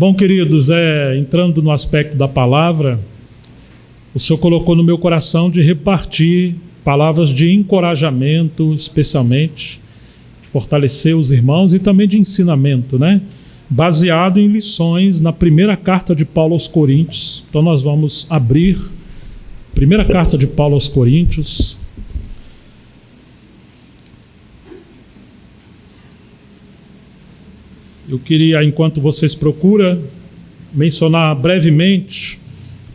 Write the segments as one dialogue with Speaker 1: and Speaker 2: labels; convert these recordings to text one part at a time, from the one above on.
Speaker 1: Bom, queridos, entrando no aspecto da palavra, o Senhor colocou no meu coração de repartir palavras de encorajamento, especialmente, de fortalecer os irmãos e também de ensinamento, né? Baseado em lições na primeira carta de Paulo aos Coríntios. Então nós vamos abrir a primeira carta de Paulo aos Coríntios. Eu queria, enquanto vocês procuram, mencionar brevemente,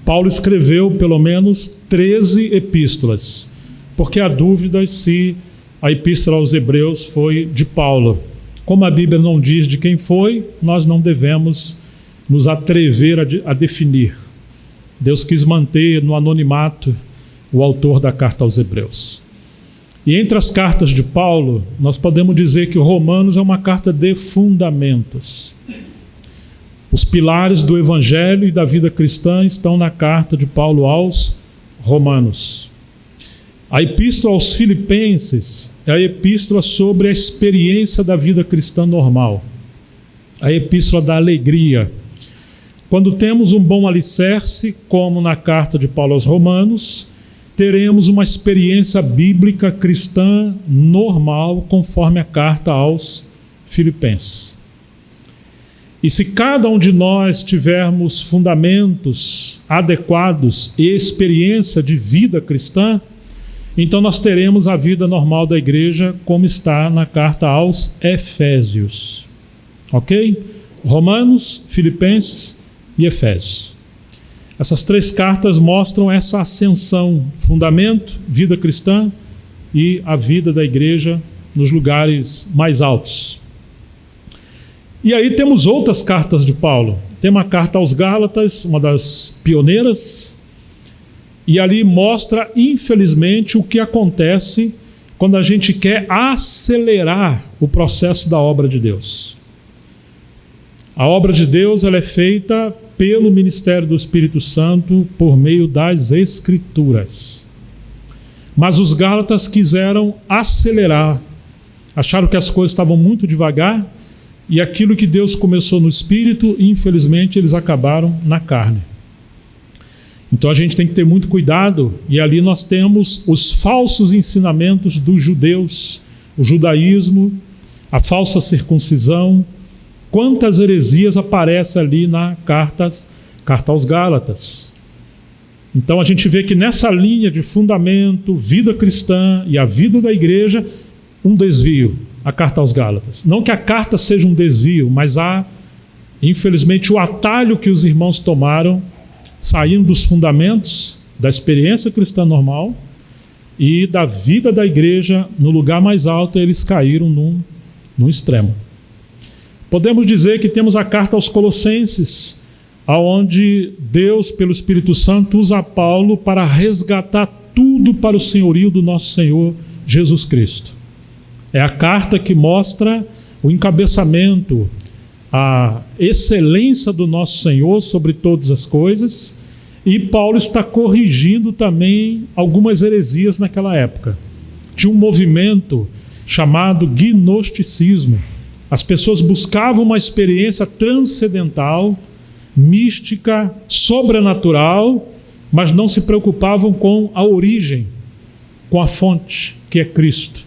Speaker 1: Paulo escreveu pelo menos 13 epístolas, porque há dúvidas se a epístola aos Hebreus foi de Paulo. Como a Bíblia não diz de quem foi, nós não devemos nos atrever a definir. Deus quis manter no anonimato o autor da carta aos Hebreus. E entre as cartas de Paulo, nós podemos dizer que Romanos é uma carta de fundamentos. Os pilares do Evangelho e da vida cristã estão na carta de Paulo aos Romanos. A epístola aos Filipenses é a epístola sobre a experiência da vida cristã normal. A epístola da alegria. Quando temos um bom alicerce, como na carta de Paulo aos Romanos, teremos uma experiência bíblica cristã normal, conforme a carta aos Filipenses. E se cada um de nós tivermos fundamentos adequados e experiência de vida cristã, então nós teremos a vida normal da igreja como está na carta aos Efésios. Ok? Romanos, Filipenses e Efésios. Essas três cartas mostram essa ascensão, fundamento, vida cristã e a vida da igreja nos lugares mais altos. E aí temos outras cartas de Paulo. Tem uma carta aos Gálatas, uma das pioneiras, e ali mostra, infelizmente, o que acontece quando a gente quer acelerar o processo da obra de Deus. A obra de Deus ela é feita pelo ministério do Espírito Santo por meio das Escrituras. Mas os Gálatas quiseram acelerar, acharam que as coisas estavam muito devagar e aquilo que Deus começou no Espírito, infelizmente, eles acabaram na carne. Então a gente tem que ter muito cuidado, e ali nós temos os falsos ensinamentos dos judeus, o judaísmo, a falsa circuncisão. Quantas heresias aparecem ali na carta aos Gálatas. Então a gente vê que nessa linha de fundamento, vida cristã e a vida da igreja, um desvio, a carta aos Gálatas. Não que a carta seja um desvio, mas há, infelizmente, o atalho que os irmãos tomaram, saindo dos fundamentos da experiência cristã normal e da vida da igreja no lugar mais alto, eles caíram num extremo. Podemos dizer que temos a carta aos Colossenses, onde Deus, pelo Espírito Santo, usa Paulo para resgatar tudo para o senhorio do nosso Senhor Jesus Cristo. É a carta que mostra o encabeçamento, a excelência do nosso Senhor sobre todas as coisas, e Paulo está corrigindo também algumas heresias naquela época. Tinha um movimento chamado gnosticismo. As pessoas buscavam uma experiência transcendental, mística, sobrenatural, mas não se preocupavam com a origem, com a fonte, que é Cristo.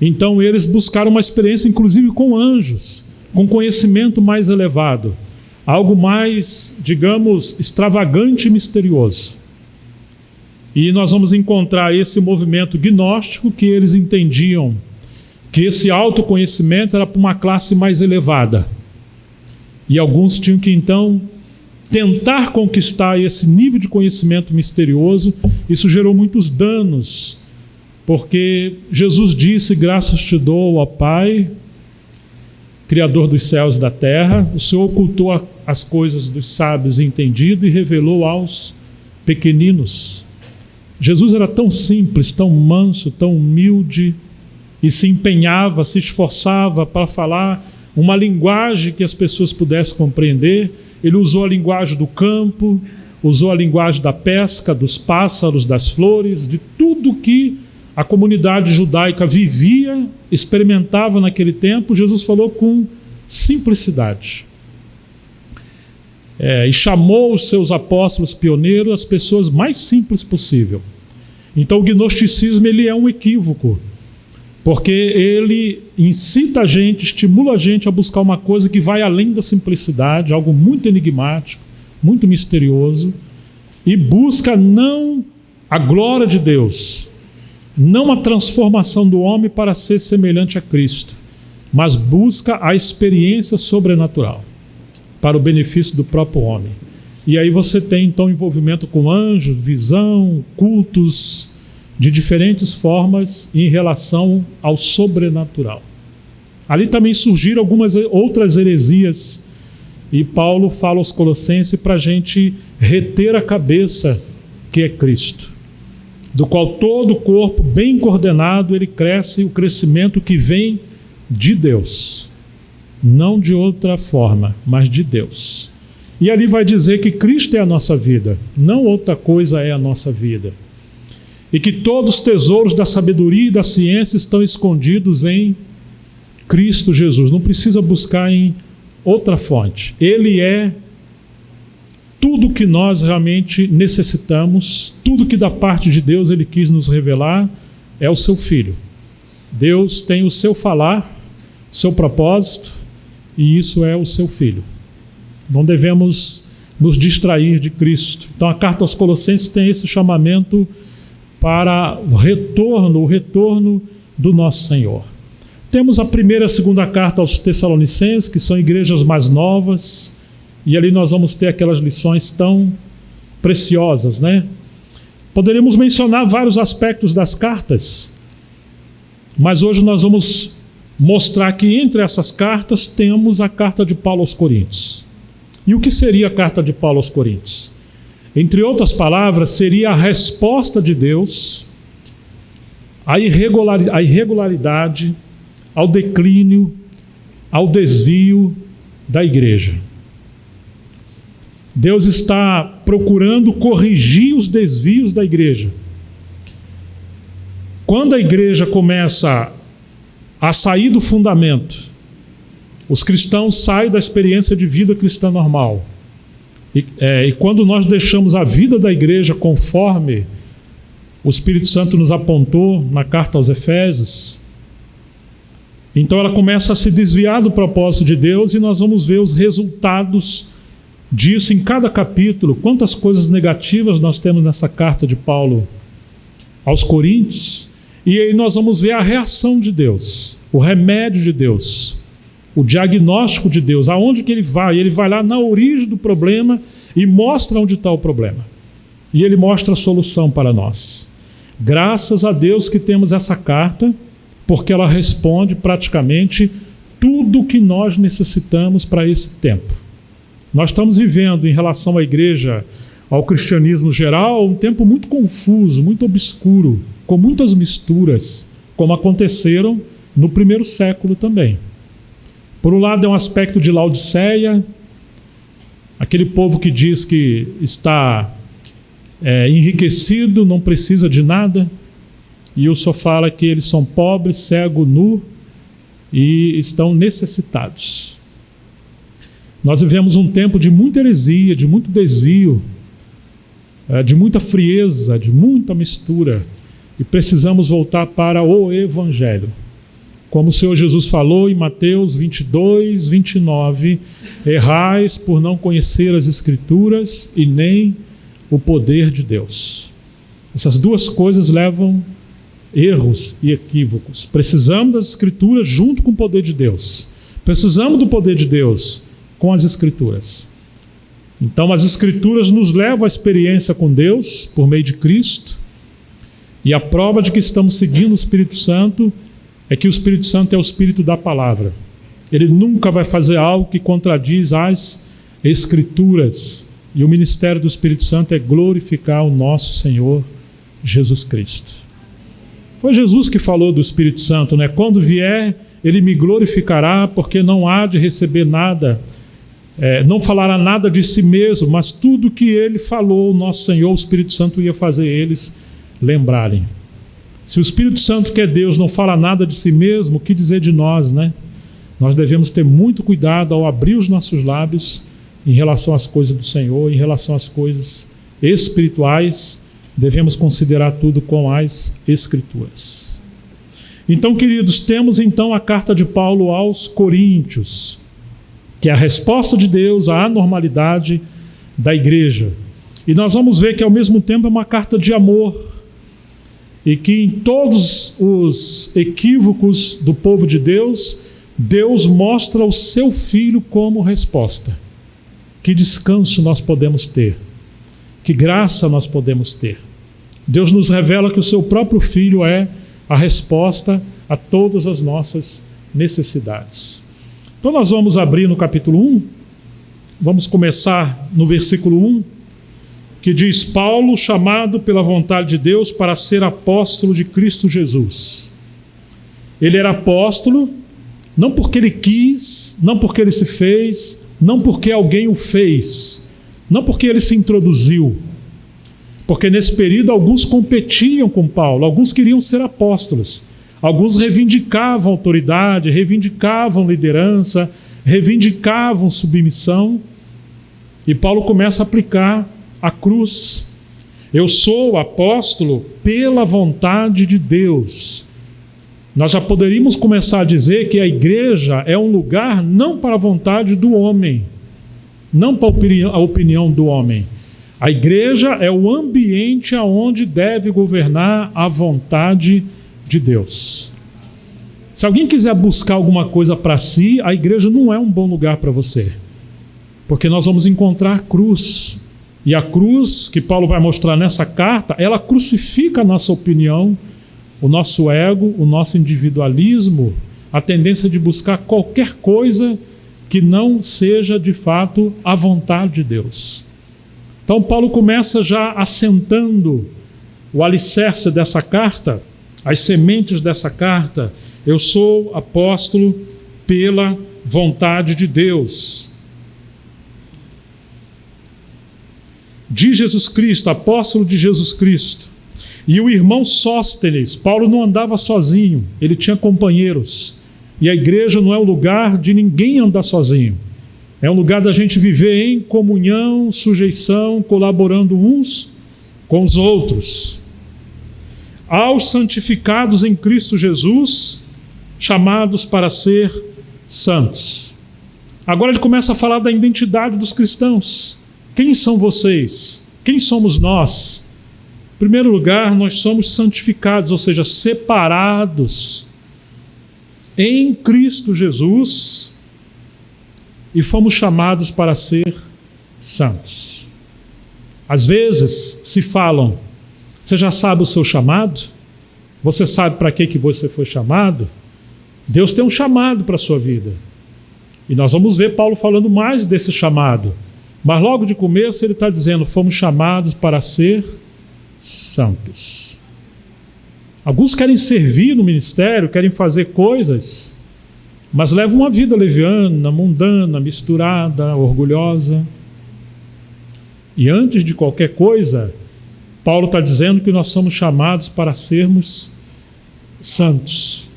Speaker 1: Então eles buscaram uma experiência inclusive com anjos, com conhecimento mais elevado, algo mais, digamos, extravagante e misterioso. E nós vamos encontrar esse movimento gnóstico que eles entendiam que esse autoconhecimento era para uma classe mais elevada. E alguns tinham que, então, tentar conquistar esse nível de conhecimento misterioso. Isso gerou muitos danos, porque Jesus disse: graças te dou, ó Pai, Criador dos céus e da terra, o Senhor ocultou as coisas dos sábios e entendidos e revelou aos pequeninos. Jesus era tão simples, tão manso, tão humilde, e se empenhava, se esforçava para falar uma linguagem que as pessoas pudessem compreender. Ele usou a linguagem do campo, usou a linguagem da pesca, dos pássaros, das flores, de tudo que a comunidade judaica vivia, experimentava naquele tempo. Jesus falou com simplicidade. e chamou os seus apóstolos pioneiros as pessoas mais simples possível. Então o gnosticismo ele é um equívoco, porque ele incita a gente, estimula a gente a buscar uma coisa que vai além da simplicidade, algo muito enigmático, muito misterioso, e busca não a glória de Deus, não a transformação do homem para ser semelhante a Cristo, mas busca a experiência sobrenatural para o benefício do próprio homem. E aí você tem então envolvimento com anjos, visão, cultos de diferentes formas em relação ao sobrenatural. Ali também surgiram algumas outras heresias, e Paulo fala aos Colossenses para a gente reter a cabeça, que é Cristo, do qual todo o corpo bem coordenado ele cresce, o crescimento que vem de Deus, não de outra forma, mas de Deus. E ali vai dizer que Cristo é a nossa vida, não outra coisa é a nossa vida, e que todos os tesouros da sabedoria e da ciência estão escondidos em Cristo Jesus. Não precisa buscar em outra fonte. Ele é tudo que nós realmente necessitamos, tudo que da parte de Deus ele quis nos revelar é o seu Filho. Deus tem o seu falar, seu propósito, e isso é o seu Filho. Não devemos nos distrair de Cristo. Então a carta aos Colossenses tem esse chamamento para o retorno do nosso Senhor. Temos a primeira e a segunda carta aos Tessalonicenses, que são igrejas mais novas, e ali nós vamos ter aquelas lições tão preciosas, né? Poderíamos mencionar vários aspectos das cartas, mas hoje nós vamos mostrar que entre essas cartas temos a carta de Paulo aos Coríntios. E o que seria a carta de Paulo aos Coríntios? Entre outras palavras, seria a resposta de Deus à irregularidade, ao declínio, ao desvio da igreja. Deus está procurando corrigir os desvios da igreja. Quando a igreja começa a sair do fundamento, os cristãos saem da experiência de vida cristã normal. E quando nós deixamos a vida da igreja conforme o Espírito Santo nos apontou na carta aos Efésios, então ela começa a se desviar do propósito de Deus, e nós vamos ver os resultados disso em cada capítulo. Quantas coisas negativas nós temos nessa carta de Paulo aos Coríntios, e aí nós vamos ver a reação de Deus, o remédio de Deus, o diagnóstico de Deus, aonde que ele vai lá na origem do problema e mostra onde está o problema, e ele mostra a solução para nós. Graças a Deus que temos essa carta, porque ela responde praticamente tudo o que nós necessitamos para esse tempo. Nós estamos vivendo, em relação à igreja, ao cristianismo geral, um tempo muito confuso, muito obscuro, com muitas misturas, como aconteceram no primeiro século também. Por um lado é um aspecto de Laodiceia, aquele povo que diz que está enriquecido, não precisa de nada, e o Senhor fala que eles são pobres, cegos, nu e estão necessitados. Nós vivemos um tempo de muita heresia, de muito desvio, de muita frieza, de muita mistura, e precisamos voltar para o Evangelho. Como o Senhor Jesus falou em Mateus 22, 29, errais por não conhecer as Escrituras e nem o poder de Deus. Essas duas coisas levam erros e equívocos. Precisamos das Escrituras junto com o poder de Deus. Precisamos do poder de Deus com as Escrituras. Então as Escrituras nos levam à experiência com Deus por meio de Cristo, e a prova de que estamos seguindo o Espírito Santo é que o Espírito Santo é o Espírito da palavra. Ele nunca vai fazer algo que contradiz as Escrituras, e o ministério do Espírito Santo é glorificar o nosso Senhor Jesus Cristo. Foi Jesus que falou do Espírito Santo, né? Quando vier, ele me glorificará, porque não há de receber nada, não falará nada de si mesmo, mas tudo que ele falou, o nosso Senhor, o Espírito Santo ia fazer eles lembrarem. Se o Espírito Santo, que é Deus, não fala nada de si mesmo, o que dizer de nós, né? Nós devemos ter muito cuidado ao abrir os nossos lábios em relação às coisas do Senhor, em relação às coisas espirituais, devemos considerar tudo com as Escrituras. Então, queridos, temos então a carta de Paulo aos Coríntios, que é a resposta de Deus à anormalidade da igreja. E nós vamos ver que ao mesmo tempo é uma carta de amor, e que em todos os equívocos do povo de Deus, Deus mostra o seu Filho como resposta. Que descanso nós podemos ter, que graça nós podemos ter. Deus nos revela que o seu próprio Filho é a resposta a todas as nossas necessidades. Então nós vamos abrir no capítulo 1, vamos começar no versículo 1, que diz: Paulo, chamado pela vontade de Deus para ser apóstolo de Cristo Jesus. Ele era apóstolo, não porque ele quis, não porque ele se fez, não porque alguém o fez, não porque ele se introduziu. Porque nesse período alguns competiam com Paulo, alguns queriam ser apóstolos, alguns reivindicavam autoridade, reivindicavam liderança, reivindicavam submissão. E Paulo começa a aplicar a cruz. Eu sou apóstolo pela vontade de Deus. Nós já poderíamos começar a dizer que a igreja é um lugar não para a vontade do homem, não para a opinião do homem. A igreja é o ambiente onde deve governar a vontade de Deus. Se alguém quiser buscar alguma coisa para si, a igreja não é um bom lugar para você, porque nós vamos encontrar cruz. E a cruz que Paulo vai mostrar nessa carta, ela crucifica a nossa opinião, o nosso ego, o nosso individualismo, a tendência de buscar qualquer coisa que não seja de fato a vontade de Deus. Então Paulo começa já assentando o alicerce dessa carta, as sementes dessa carta. Eu sou apóstolo pela vontade de Deus. De Jesus Cristo, apóstolo de Jesus Cristo. E o irmão Sóstenes, Paulo não andava sozinho, ele tinha companheiros. E a igreja não é o lugar de ninguém andar sozinho. É um lugar da gente viver em comunhão, sujeição, colaborando uns com os outros. Aos santificados em Cristo Jesus, chamados para ser santos. Agora ele começa a falar da identidade dos cristãos. Quem são vocês? Quem somos nós? Em primeiro lugar, nós somos santificados, ou seja, separados em Cristo Jesus, e fomos chamados para ser santos. Às vezes se falam: você já sabe o seu chamado? Você sabe para que você foi chamado? Deus tem um chamado para a sua vida. E nós vamos ver Paulo falando mais desse chamado. Mas logo de começo ele está dizendo: fomos chamados para ser santos. Alguns querem servir no ministério, querem fazer coisas, mas levam uma vida leviana, mundana, misturada, orgulhosa. E antes de qualquer coisa, Paulo está dizendo que nós somos chamados para sermos santos,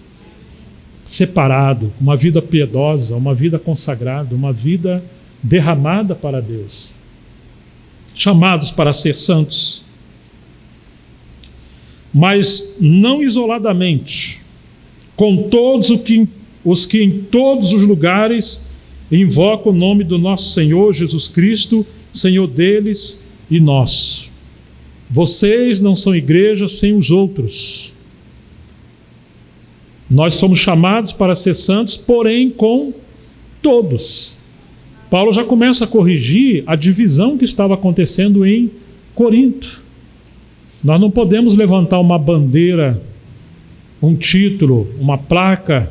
Speaker 1: separado, uma vida piedosa, uma vida consagrada, uma vida derramada para Deus. Chamados para ser santos. Mas não isoladamente, com todos os que em todos os lugares invocam o nome do nosso Senhor Jesus Cristo, Senhor deles e nosso. Vocês não são igreja sem os outros. Nós somos chamados para ser santos, porém com todos. Paulo já começa a corrigir a divisão que estava acontecendo em Corinto. Nós não podemos levantar uma bandeira, um título, uma placa,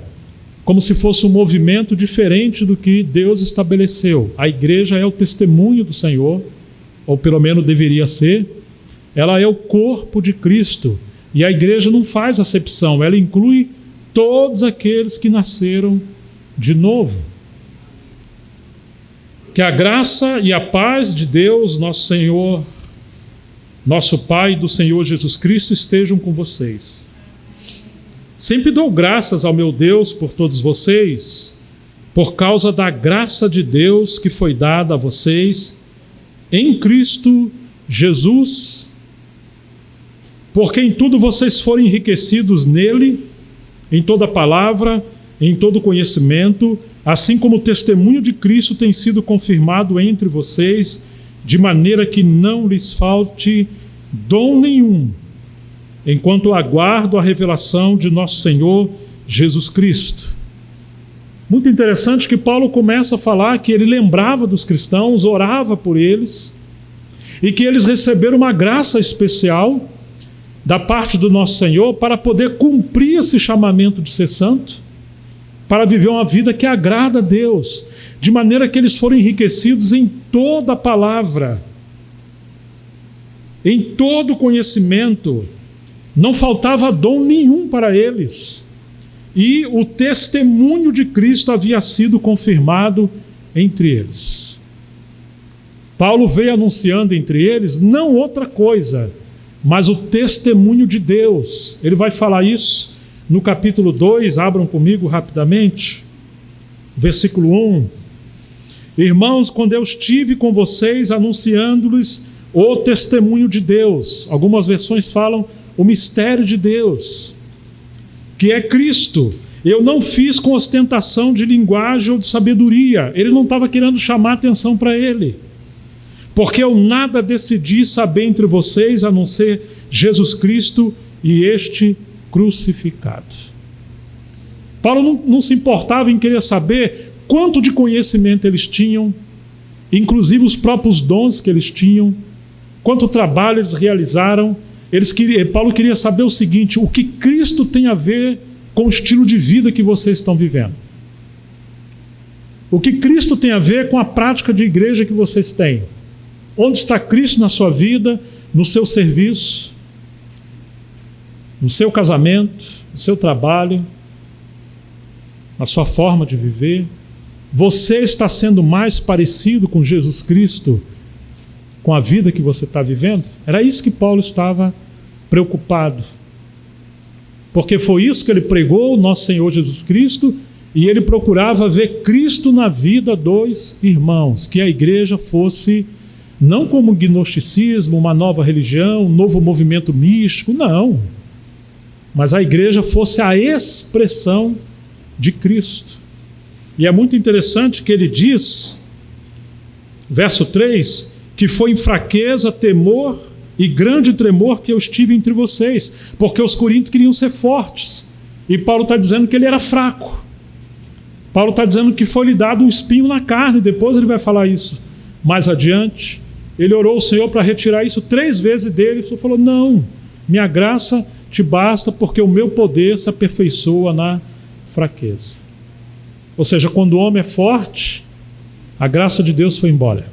Speaker 1: como se fosse um movimento diferente do que Deus estabeleceu. A igreja é o testemunho do Senhor, ou pelo menos deveria ser. Ela é o corpo de Cristo. E a igreja não faz acepção, ela inclui todos aqueles que nasceram de novo. Que a graça e a paz de Deus, nosso Senhor, nosso Pai, do Senhor Jesus Cristo, estejam com vocês. Sempre dou graças ao meu Deus por todos vocês, por causa da graça de Deus que foi dada a vocês em Cristo Jesus, porque em tudo vocês foram enriquecidos nele, em toda palavra, em todo conhecimento, assim como o testemunho de Cristo tem sido confirmado entre vocês, de maneira que não lhes falte dom nenhum, enquanto aguardo a revelação de nosso Senhor Jesus Cristo. Muito interessante que Paulo começa a falar que ele lembrava dos cristãos, orava por eles, e que eles receberam uma graça especial da parte do nosso Senhor para poder cumprir esse chamamento de ser santo, para viver uma vida que agrada a Deus, de maneira que eles foram enriquecidos em toda a palavra, em todo conhecimento, não faltava dom nenhum para eles, e o testemunho de Cristo havia sido confirmado entre eles. Paulo veio anunciando entre eles não outra coisa, mas o testemunho de Deus. Ele vai falar isso no capítulo 2, abram comigo rapidamente, versículo 1. Irmãos, quando eu estive com vocês anunciando-lhes o testemunho de Deus, algumas versões falam o mistério de Deus, que é Cristo, eu não fiz com ostentação de linguagem ou de sabedoria. Ele não estava querendo chamar atenção para ele, porque eu nada decidi saber entre vocês a não ser Jesus Cristo e este crucificado. Paulo não se importava em querer saber quanto de conhecimento eles tinham, inclusive os próprios dons que eles tinham, quanto trabalho eles realizaram. Paulo queria saber o seguinte: o que Cristo tem a ver com o estilo de vida que vocês estão vivendo? O que Cristo tem a ver com a prática de igreja que vocês têm? Onde está Cristo na sua vida, no seu serviço, no seu casamento, no seu trabalho, na sua forma de viver? Você está sendo mais parecido com Jesus Cristo com a vida que você está vivendo? Era isso que Paulo estava preocupado, porque foi isso que ele pregou, o nosso Senhor Jesus Cristo, e ele procurava ver Cristo na vida dos irmãos, que a igreja fosse não como gnosticismo, uma nova religião, um novo movimento místico, não, mas a igreja fosse a expressão de Cristo. E é muito interessante que ele diz, verso 3, que foi em fraqueza, temor e grande tremor que eu estive entre vocês, porque os coríntios queriam ser fortes, e Paulo está dizendo que ele era fraco. Paulo está dizendo que foi lhe dado um espinho na carne. Depois ele vai falar isso mais adiante. Ele orou ao Senhor para retirar isso 3 vezes dele, e o Senhor falou: não, minha graça te basta, porque o meu poder se aperfeiçoa na fraqueza. Ou seja, quando o homem é forte, a graça de Deus foi embora.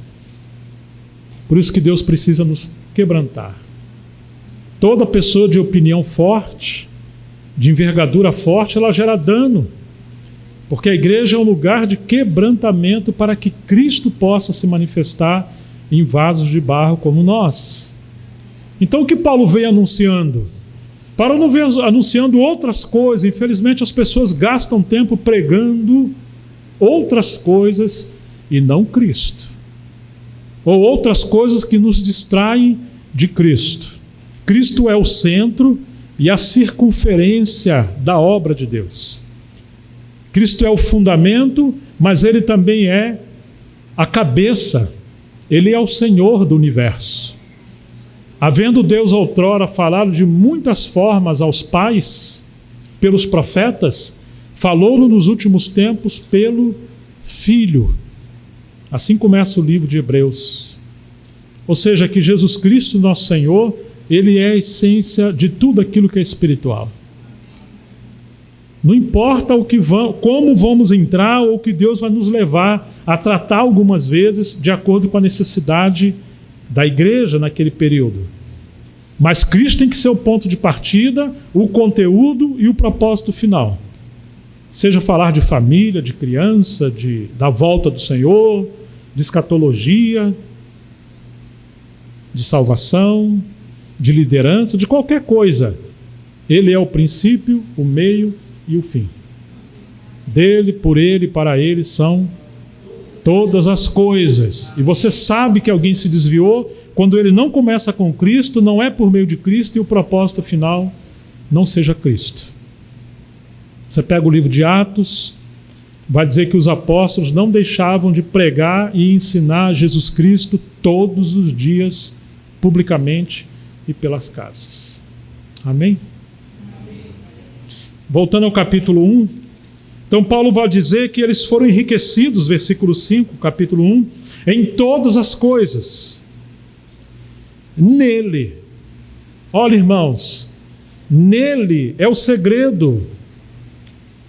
Speaker 1: Por isso que Deus precisa nos quebrantar. Toda pessoa de opinião forte, de envergadura forte, ela gera dano, porque a igreja é um lugar de quebrantamento para que Cristo possa se manifestar em vasos de barro como nós. Então o que Paulo veio anunciando? Paulo não veio anunciando outras coisas. Infelizmente as pessoas gastam tempo pregando outras coisas e não Cristo, ou outras coisas que nos distraem de Cristo. Cristo é o centro e a circunferência da obra de Deus. Cristo é o fundamento, mas ele também é a cabeça. Ele é o Senhor do universo. Havendo Deus outrora falado de muitas formas aos pais, pelos profetas, falou-no nos últimos tempos pelo Filho. Assim começa o livro de Hebreus. Ou seja, que Jesus Cristo, nosso Senhor, ele é a essência de tudo aquilo que é espiritual. Não importa como vamos entrar ou que Deus vai nos levar a tratar algumas vezes de acordo com a necessidade da igreja naquele período. Mas Cristo tem que ser o ponto de partida, o conteúdo e o propósito final. Seja falar de família, de criança, da volta do Senhor, de escatologia, de salvação, de liderança, de qualquer coisa. Ele é o princípio, o meio e o fim. Dele, por Ele, para Ele são todas as coisas. E você sabe que alguém se desviou quando ele não começa com Cristo, não é por meio de Cristo e o propósito final não seja Cristo. Você pega o livro de Atos, vai dizer que os apóstolos não deixavam de pregar e ensinar Jesus Cristo todos os dias, publicamente e pelas casas. Amém? Voltando ao capítulo 1, então Paulo vai dizer que eles foram enriquecidos, versículo 5, capítulo 1, em todas as coisas. Nele. Olha, irmãos, nele é o segredo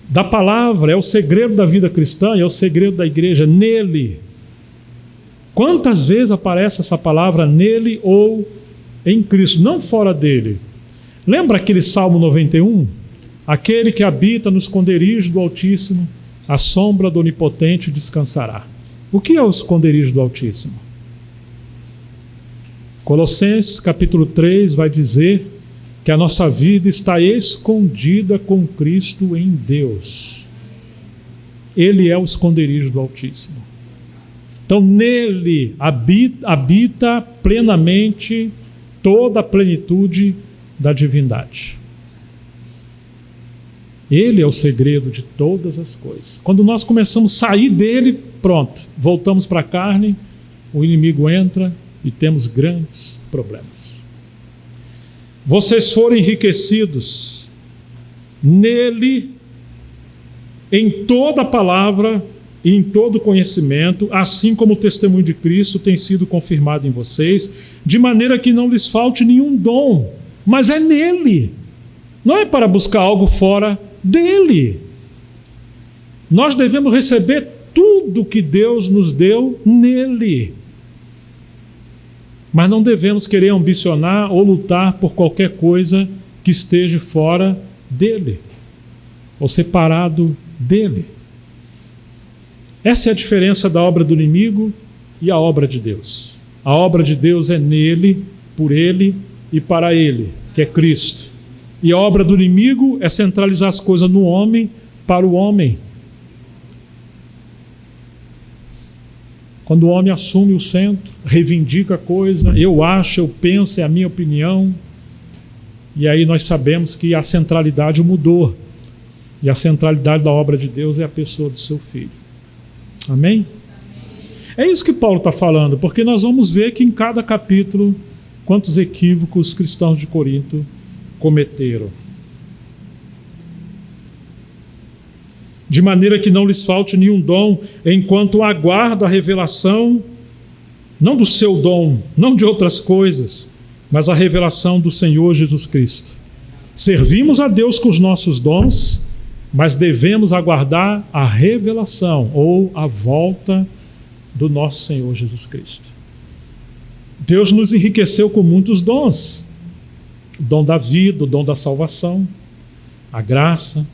Speaker 1: da palavra, é o segredo da vida cristã, é o segredo da igreja, nele. Quantas vezes aparece essa palavra nele ou em Cristo, não fora dele? Lembra aquele Salmo 91? Aquele que habita no esconderijo do Altíssimo, à sombra do Onipotente descansará. O que é o esconderijo do Altíssimo? Colossenses capítulo 3 vai dizer que a nossa vida está escondida com Cristo em Deus. Ele é o esconderijo do Altíssimo. Então nele habita plenamente toda a plenitude da divindade. Ele é o segredo de todas as coisas. Quando nós começamos a sair dele, pronto, voltamos para a carne, o inimigo entra e temos grandes problemas. Vocês foram enriquecidos nele, em toda a palavra e em todo o conhecimento, assim como o testemunho de Cristo tem sido confirmado em vocês, de maneira que não lhes falte nenhum dom, mas é nele. Não é para buscar algo fora dele. Nós devemos receber tudo que Deus nos deu nele. Mas não devemos querer ambicionar ou lutar por qualquer coisa que esteja fora dele, ou separado dele. Essa é a diferença da obra do inimigo e a obra de Deus. A obra de Deus é nele, por ele e para ele, que é Cristo. E a obra do inimigo é centralizar as coisas no homem, para o homem. Quando o homem assume o centro, reivindica a coisa, eu acho, eu penso, é a minha opinião, e aí nós sabemos que a centralidade mudou. E a centralidade da obra de Deus é a pessoa do seu Filho. Amém? É isso que Paulo está falando, porque nós vamos ver que em cada capítulo, quantos equívocos os cristãos de Corinto cometeram. De maneira que não lhes falte nenhum dom, enquanto aguardo a revelação, não do seu dom, não de outras coisas, mas a revelação do Senhor Jesus Cristo. Servimos a Deus com os nossos dons, mas devemos aguardar a revelação ou a volta do nosso Senhor Jesus Cristo. Deus nos enriqueceu com muitos dons. O dom da vida, o dom da salvação, a graça,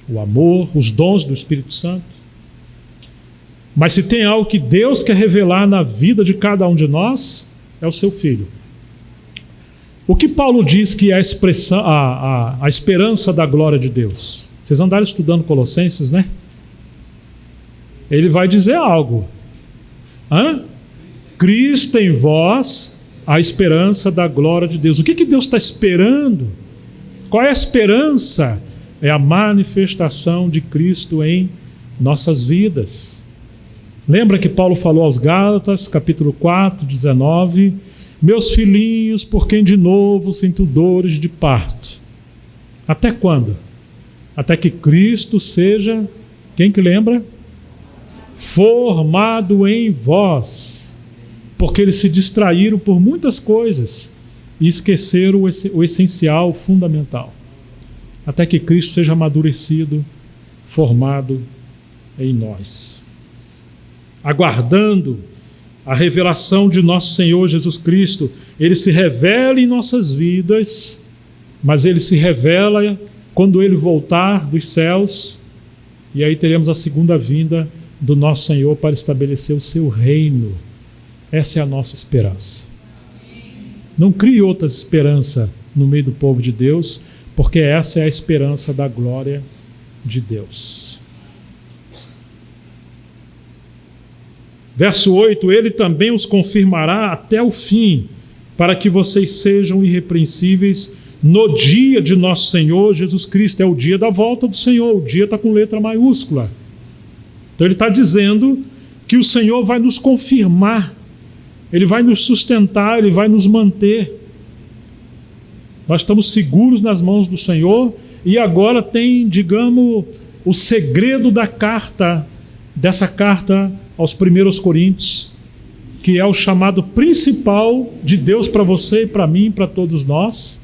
Speaker 1: o amor, os dons do Espírito Santo. Mas se tem algo que Deus quer revelar na vida de cada um de nós, é o seu Filho. O que Paulo diz que é a expressão, a esperança da glória de Deus? Vocês andaram estudando Colossenses, né? Ele vai dizer algo. Cristo em vós, a esperança da glória de Deus. O que Deus está esperando? Qual é a esperança? É a manifestação de Cristo em nossas vidas. Lembra que Paulo falou aos Gálatas, capítulo 4, 19, meus filhinhos, por quem de novo sinto dores de parto. Até quando? Até que Cristo seja, quem que lembra? Formado em vós. Porque eles se distraíram por muitas coisas e esqueceram o essencial, o fundamental. Até que Cristo seja amadurecido, formado em nós. Aguardando a revelação de nosso Senhor Jesus Cristo, Ele se revela em nossas vidas, mas Ele se revela quando Ele voltar dos céus, e aí teremos a segunda vinda do nosso Senhor para estabelecer o seu reino. Essa é a nossa esperança. Não crie outra esperança no meio do povo de Deus, porque essa é a esperança da glória de Deus. Verso 8, ele também os confirmará até o fim, para que vocês sejam irrepreensíveis no dia de nosso Senhor Jesus Cristo. É o dia da volta do Senhor, o dia está com letra maiúscula. Então ele está dizendo que o Senhor vai nos confirmar, ele vai nos sustentar, ele vai nos manter. Nós estamos seguros nas mãos do Senhor e agora tem, digamos, o segredo da carta, dessa carta aos 1 Coríntios, que é o chamado principal de Deus para você e para mim e para todos nós.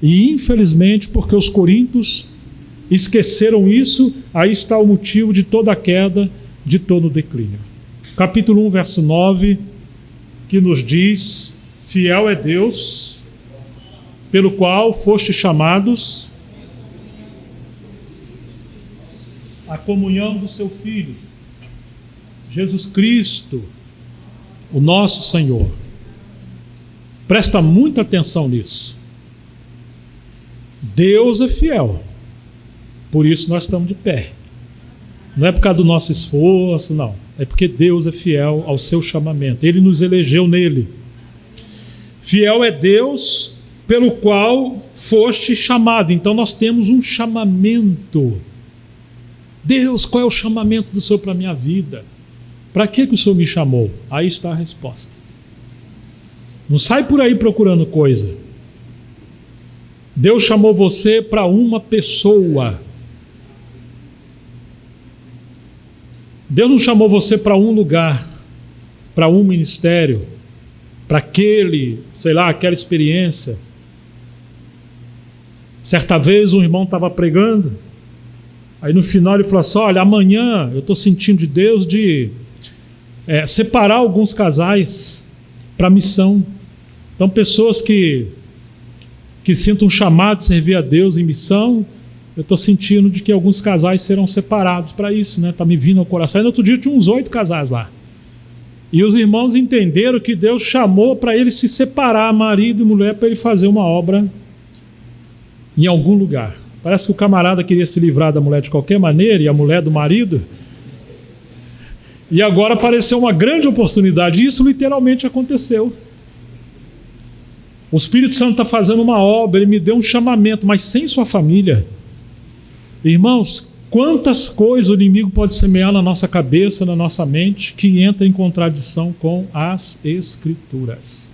Speaker 1: E infelizmente, porque os coríntios esqueceram isso, aí está o motivo de toda a queda, de todo o declínio. Capítulo 1, verso 9, que nos diz: fiel é Deus, pelo qual foste chamados à comunhão do seu Filho, Jesus Cristo, o nosso Senhor. Presta muita atenção nisso. Deus é fiel, por isso nós estamos de pé. Não é por causa do nosso esforço, não. É porque Deus é fiel ao seu chamamento. Ele nos elegeu nele. Fiel é Deus pelo qual foste chamado. Então nós temos um chamamento. Deus, qual é o chamamento do Senhor para a minha vida? Para que o Senhor me chamou? Aí está a resposta. Não sai por aí procurando coisa. Deus chamou você para uma pessoa. Deus não chamou você para um lugar, para um ministério, para aquela experiência. Certa vez um irmão estava pregando, aí no final ele falou assim: olha, amanhã eu estou sentindo de Deus de separar alguns casais para missão. Então pessoas que sintam um chamado de servir a Deus em missão, eu estou sentindo de que alguns casais serão separados para isso, né? Está me vindo ao coração. E no outro dia tinha uns 8 casais lá. E os irmãos entenderam que Deus chamou para eles se separar, marido e mulher, para ele fazer uma obra em algum lugar. Parece que o camarada queria se livrar da mulher de qualquer maneira, e a mulher do marido. E agora apareceu uma grande oportunidade. E isso literalmente aconteceu. O Espírito Santo está fazendo uma obra, ele me deu um chamamento, mas sem sua família. Irmãos, quantas coisas o inimigo pode semear na nossa cabeça, na nossa mente, que entra em contradição com as Escrituras.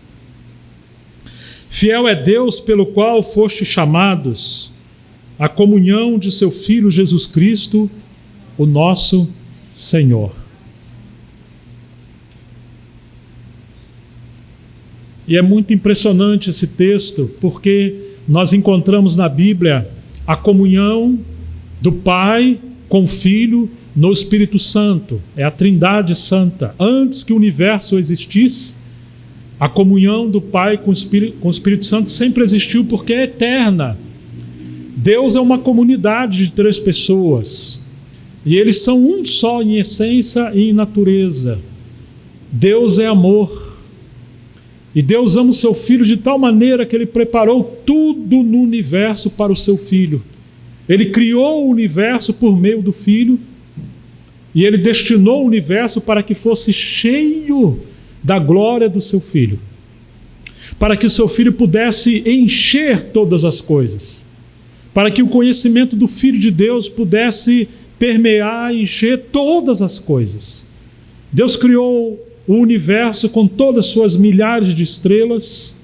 Speaker 1: Fiel é Deus pelo qual foste chamados à comunhão de seu Filho Jesus Cristo, o nosso Senhor. E é muito impressionante esse texto, porque nós encontramos na Bíblia a comunhão do Pai com o Filho no Espírito Santo. É a Trindade Santa. Antes que o universo existisse, a comunhão do Pai com o Espírito Santo sempre existiu, porque é eterna. Deus é uma comunidade de 3 pessoas. E eles são um só em essência e em natureza. Deus é amor. E Deus ama o seu Filho de tal maneira que Ele preparou tudo no universo para o seu Filho. Ele criou o universo por meio do Filho e Ele destinou o universo para que fosse cheio da glória do seu Filho. Para que o seu Filho pudesse encher todas as coisas. Para que o conhecimento do Filho de Deus pudesse permear e encher todas as coisas. Deus criou o universo com todas as suas milhares de estrelas,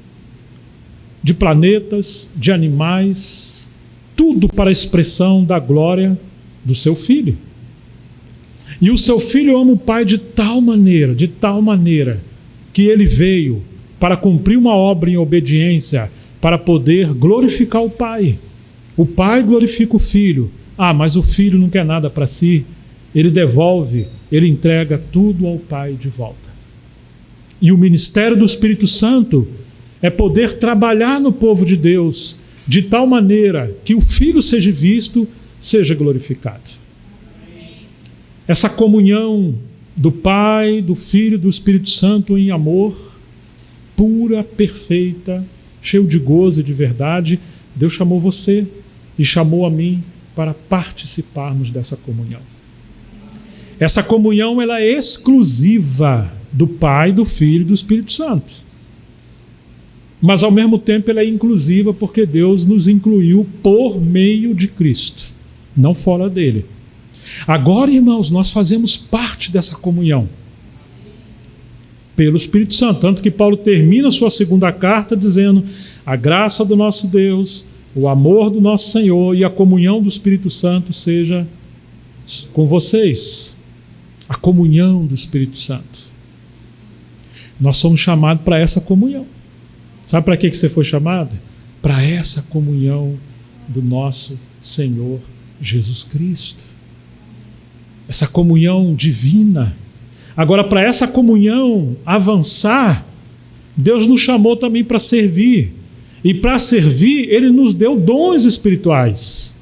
Speaker 1: de planetas, de animais, tudo para a expressão da glória do seu Filho. E o seu Filho ama o Pai de tal maneira, que ele veio para cumprir uma obra em obediência, para poder glorificar o Pai. O Pai glorifica o Filho. Mas o Filho não quer nada para si. Ele devolve, ele entrega tudo ao Pai de volta. E o ministério do Espírito Santo é poder trabalhar no povo de Deus de tal maneira que o Filho seja visto, seja glorificado. Essa comunhão do Pai, do Filho e do Espírito Santo em amor, pura, perfeita, cheio de gozo e de verdade, Deus chamou você e chamou a mim para participarmos dessa comunhão. Essa comunhão ela é exclusiva do Pai, do Filho e do Espírito Santo. Mas ao mesmo tempo ela é inclusiva porque Deus nos incluiu por meio de Cristo, não fora dele. Agora, irmãos, nós fazemos parte dessa comunhão pelo Espírito Santo. Tanto que Paulo termina a sua segunda carta dizendo: a graça do nosso Deus, o amor do nosso Senhor e a comunhão do Espírito Santo seja com vocês. A comunhão do Espírito Santo. Nós somos chamados para essa comunhão. Sabe para que você foi chamado? Para essa comunhão do nosso Senhor Jesus Cristo. Essa comunhão divina. Agora, para essa comunhão avançar, Deus nos chamou também para servir. E para servir, Ele nos deu dons espirituais.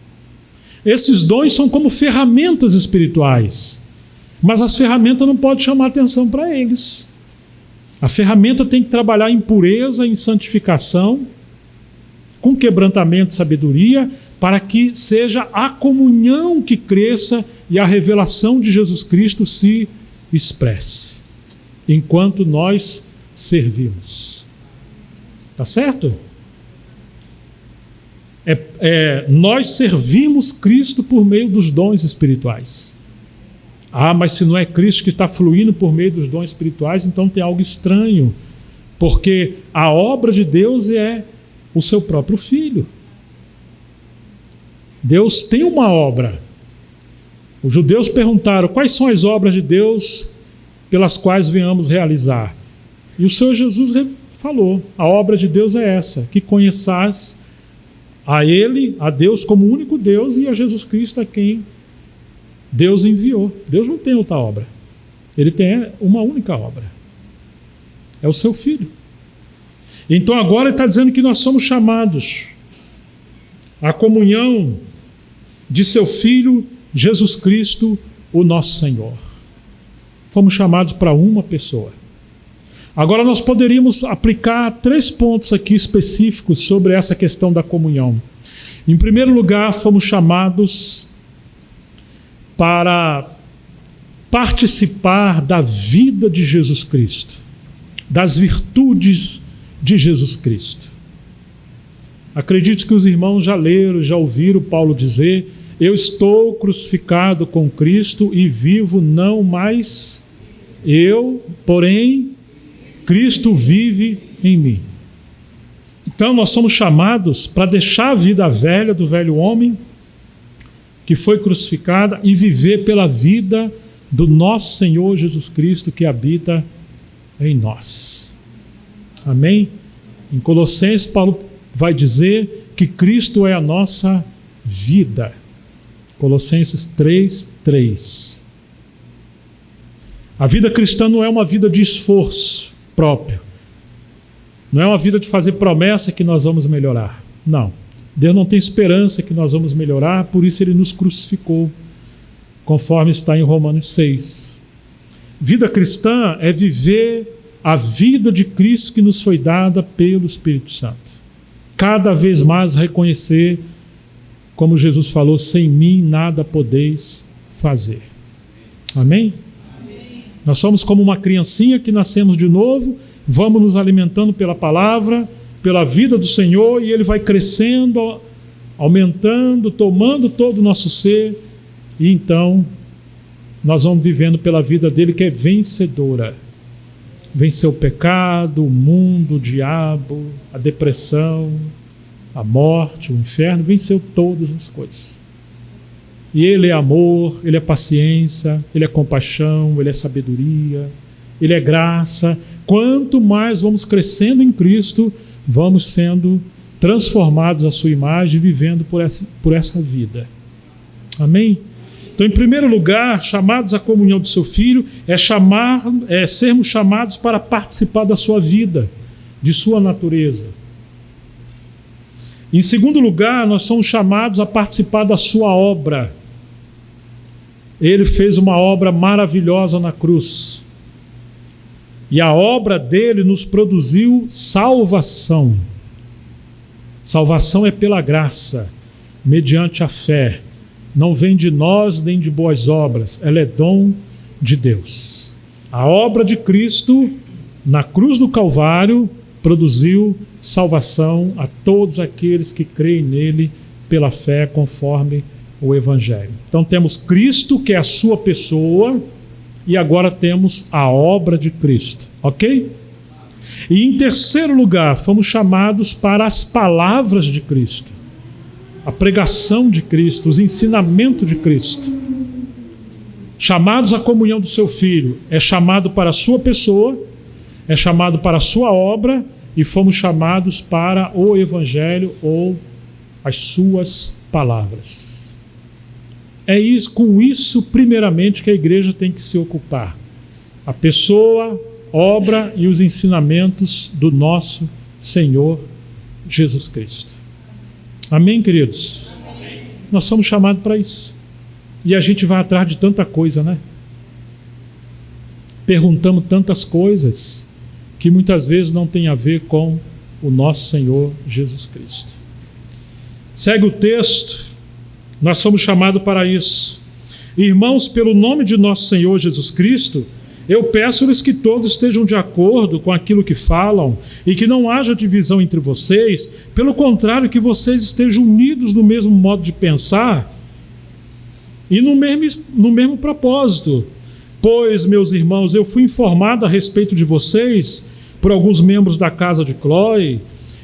Speaker 1: Esses dons são como ferramentas espirituais. Mas as ferramentas não podem chamar atenção para eles. A ferramenta tem que trabalhar em pureza, em santificação, com quebrantamento e sabedoria, para que seja a comunhão que cresça e a revelação de Jesus Cristo se expresse, enquanto nós servimos. Tá certo? Nós servimos Cristo por meio dos dons espirituais. Ah, mas se não é Cristo que está fluindo por meio dos dons espirituais, então tem algo estranho, porque a obra de Deus é o seu próprio Filho. Deus tem uma obra. Os judeus perguntaram: quais são as obras de Deus pelas quais venhamos realizar? E o Senhor Jesus falou: a obra de Deus é essa, que conheçais a Ele, a Deus como único Deus, e a Jesus Cristo a quem Deus enviou. Deus não tem outra obra. Ele tem uma única obra. É o seu Filho. Então agora ele está dizendo que nós somos chamados à comunhão de seu Filho, Jesus Cristo, o nosso Senhor. Fomos chamados para uma pessoa. Agora nós poderíamos aplicar 3 pontos aqui específicos sobre essa questão da comunhão. Em primeiro lugar, fomos chamados para participar da vida de Jesus Cristo, das virtudes de Jesus Cristo. Acredito que os irmãos já leram, já ouviram Paulo dizer: eu estou crucificado com Cristo e vivo não mais eu, porém Cristo vive em mim. Então nós somos chamados para deixar a vida velha do velho homem que foi crucificada e viver pela vida do nosso Senhor Jesus Cristo que habita em nós. Amém? Em Colossenses, Paulo vai dizer que Cristo é a nossa vida. Colossenses 3:3. A vida cristã não é uma vida de esforço próprio. Não é uma vida de fazer promessa que nós vamos melhorar. Não. Deus não tem esperança que nós vamos melhorar, por isso Ele nos crucificou, conforme está em Romanos 6. Vida cristã é viver a vida de Cristo que nos foi dada pelo Espírito Santo. Cada vez mais reconhecer, como Jesus falou: sem mim nada podeis fazer. Amém? Amém. Nós somos como uma criancinha que nascemos de novo, vamos nos alimentando pela palavra, pela vida do Senhor, e Ele vai crescendo, aumentando, tomando todo o nosso ser, e então nós vamos vivendo pela vida dele, que é vencedora. Venceu o pecado, o mundo, o diabo, a depressão, a morte, o inferno, venceu todas as coisas. E Ele é amor, Ele é paciência, Ele é compaixão, Ele é sabedoria, Ele é graça. Quanto mais vamos crescendo em Cristo, vamos sendo transformados à sua imagem, vivendo por essa vida. Amém? Então, em primeiro lugar, chamados à comunhão do seu Filho, é sermos chamados para participar da sua vida, de sua natureza. Em segundo lugar, nós somos chamados a participar da sua obra. Ele fez uma obra maravilhosa na cruz. E a obra dele nos produziu salvação. Salvação é pela graça, mediante a fé. Não vem de nós nem de boas obras. Ela é dom de Deus. A obra de Cristo na cruz do Calvário produziu salvação a todos aqueles que creem nele pela fé, conforme o Evangelho. Então temos Cristo, que é a sua pessoa, e agora temos a obra de Cristo, ok? E em terceiro lugar, fomos chamados para as palavras de Cristo, a pregação de Cristo, os ensinamentos de Cristo. Chamados à comunhão do seu Filho, é chamado para a sua pessoa, é chamado para a sua obra, e fomos chamados para o Evangelho ou as suas palavras. É isso, com isso, primeiramente, que a igreja tem que se ocupar. A pessoa, obra e os ensinamentos do nosso Senhor Jesus Cristo. Amém, queridos? Amém. Nós somos chamados para isso. E a gente vai atrás de tanta coisa, né? Perguntamos tantas coisas que muitas vezes não tem a ver com o nosso Senhor Jesus Cristo. Segue o texto. Nós somos chamados para isso. Irmãos, pelo nome de nosso Senhor Jesus Cristo, eu peço-lhes que todos estejam de acordo com aquilo que falam e que não haja divisão entre vocês, pelo contrário, que vocês estejam unidos no mesmo modo de pensar e no mesmo propósito. Pois, meus irmãos, eu fui informado a respeito de vocês por alguns membros da casa de Cloe,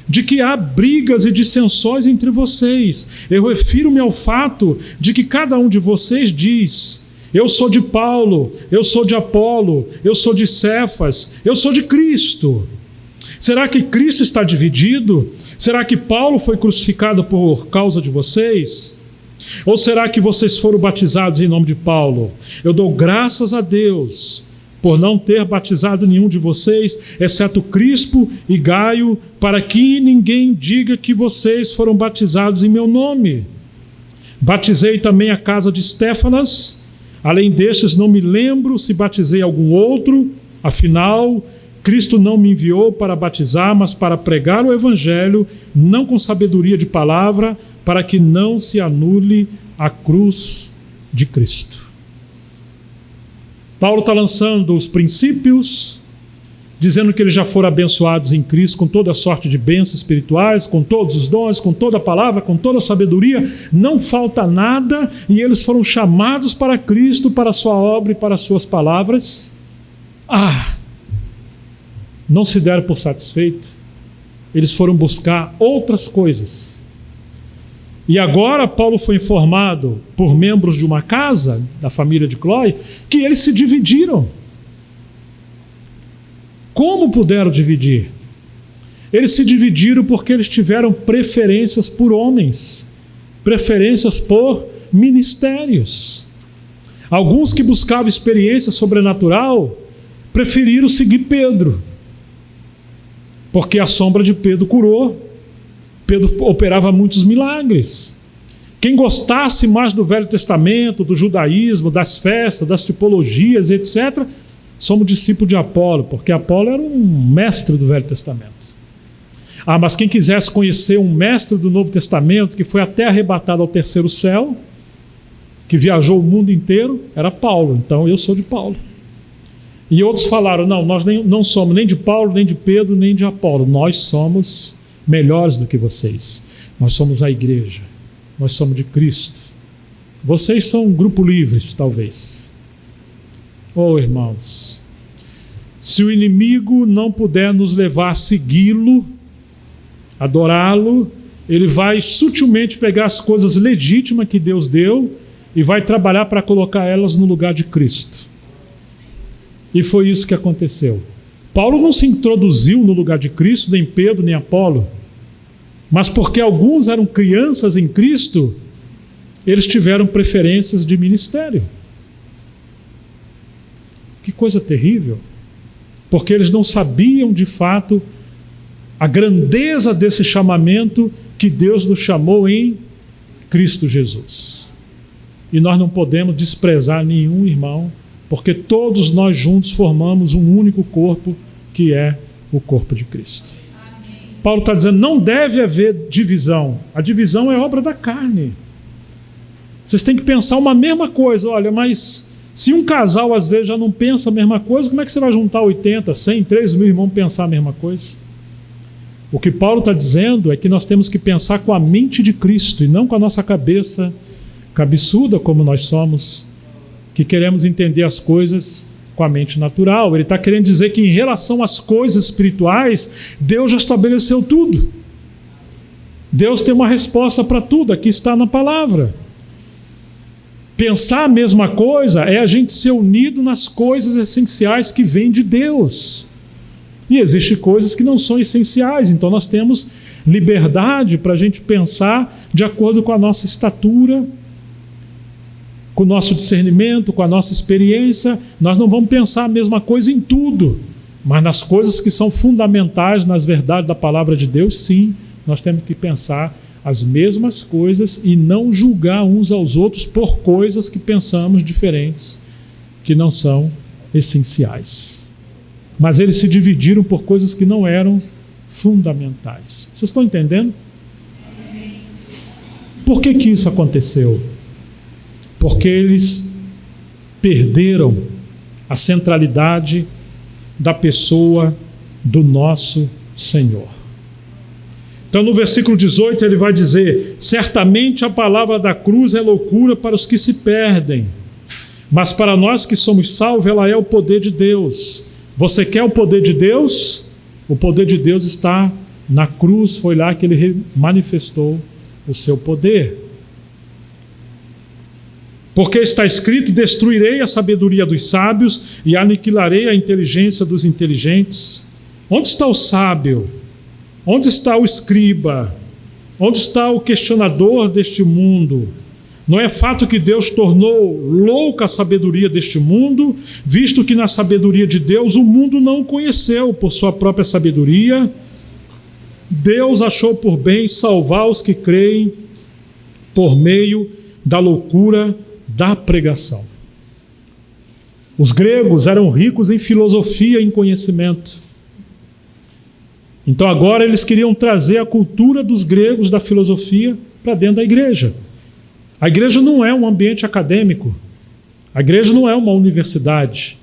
Speaker 1: de que há brigas e dissensões entre vocês. Eu refiro-me ao fato de que cada um de vocês diz: eu sou de Paulo, eu sou de Apolo, eu sou de Cefas, eu sou de Cristo. Será que Cristo está dividido? Será que Paulo foi crucificado por causa de vocês? Ou será que vocês foram batizados em nome de Paulo? Eu dou graças a Deus por não ter batizado nenhum de vocês, exceto Crispo e Gaio, para que ninguém diga que vocês foram batizados em meu nome. Batizei também a casa de Estéfanas. Além destes, não me lembro se batizei algum outro. Afinal, Cristo não me enviou para batizar, mas para pregar o Evangelho, não com sabedoria de palavra, para que não se anule a cruz de Cristo. Paulo está lançando os princípios, dizendo que eles já foram abençoados em Cristo com toda sorte de bênçãos espirituais, com todos os dons, com toda a palavra, com toda a sabedoria, não falta nada, e eles foram chamados para Cristo, para a sua obra e para as suas palavras. Não se deram por satisfeitos, eles foram buscar outras coisas. E agora Paulo foi informado por membros de uma casa, da família de Cloe, que eles se dividiram. Como puderam dividir? Eles se dividiram porque eles tiveram preferências por homens, preferências por ministérios. Alguns que buscavam experiência sobrenatural preferiram seguir Pedro, porque a sombra de Pedro curou. Pedro operava muitos milagres. Quem gostasse mais do Velho Testamento, do judaísmo, das festas, das tipologias, etc., somos discípulos de Apolo, porque Apolo era um mestre do Velho Testamento. Mas quem quisesse conhecer um mestre do Novo Testamento, que foi até arrebatado ao terceiro céu, que viajou o mundo inteiro, era Paulo. Então eu sou de Paulo. E outros falaram: não, nós não somos nem de Paulo, nem de Pedro, nem de Apolo. Nós somos melhores do que vocês. Nós somos a igreja. Nós somos de Cristo. Vocês são um grupo livres, talvez. Irmãos, se o inimigo não puder nos levar a segui-lo, adorá-lo, ele vai sutilmente pegar as coisas legítimas que Deus deu e vai trabalhar para colocar elas no lugar de Cristo. E foi isso que aconteceu. Paulo não se introduziu no lugar de Cristo, nem Pedro, nem Apolo, mas porque alguns eram crianças em Cristo, eles tiveram preferências de ministério. Que coisa terrível, porque eles não sabiam de fato a grandeza desse chamamento que Deus nos chamou em Cristo Jesus. E nós não podemos desprezar nenhum irmão, porque todos nós juntos formamos um único corpo, que é o corpo de Cristo. Amém. Paulo está dizendo: não deve haver divisão. A divisão é obra da carne. Vocês têm que pensar uma mesma coisa. Olha, mas Se um casal às vezes já não pensa a mesma coisa, como é que você vai juntar 80, 100, 3 mil irmãos pensar a mesma coisa? O que Paulo está dizendo é que nós temos que pensar com a mente de Cristo e não com a nossa cabeça cabeçuda como nós somos, que queremos entender as coisas com a mente natural. Ele está querendo dizer que em relação às coisas espirituais, Deus já estabeleceu tudo. Deus tem uma resposta para tudo, aqui está na palavra. Pensar a mesma coisa é a gente ser unido nas coisas essenciais que vêm de Deus. E existem coisas que não são essenciais, então nós temos liberdade para a gente pensar de acordo com a nossa estatura, com o nosso discernimento, com a nossa experiência. Nós não vamos pensar a mesma coisa em tudo, mas nas coisas que são fundamentais, nas verdades da palavra de Deus, sim, nós temos que pensar as mesmas coisas e não julgar uns aos outros por coisas que pensamos diferentes, que não são essenciais. Mas eles se dividiram por coisas que não eram fundamentais. Vocês estão entendendo? Por que isso aconteceu? Porque eles perderam a centralidade da pessoa do nosso Senhor. Então no versículo 18 ele vai dizer: certamente a palavra da cruz é loucura para os que se perdem, mas para nós que somos salvos ela é o poder de Deus. Você quer o poder de Deus? O poder de Deus está na cruz, foi lá que ele manifestou o seu poder. Porque está escrito: destruirei a sabedoria dos sábios e aniquilarei a inteligência dos inteligentes. Onde está o sábio? Onde está o escriba? Onde está o questionador deste mundo? Não é fato que Deus tornou louca a sabedoria deste mundo, visto que na sabedoria de Deus o mundo não o conheceu por sua própria sabedoria. Deus achou por bem salvar os que creem por meio da loucura da pregação. Os gregos eram ricos em filosofia e em conhecimento. Então agora eles queriam trazer a cultura dos gregos da filosofia para dentro da igreja. A igreja não é um ambiente acadêmico. A igreja não é uma universidade.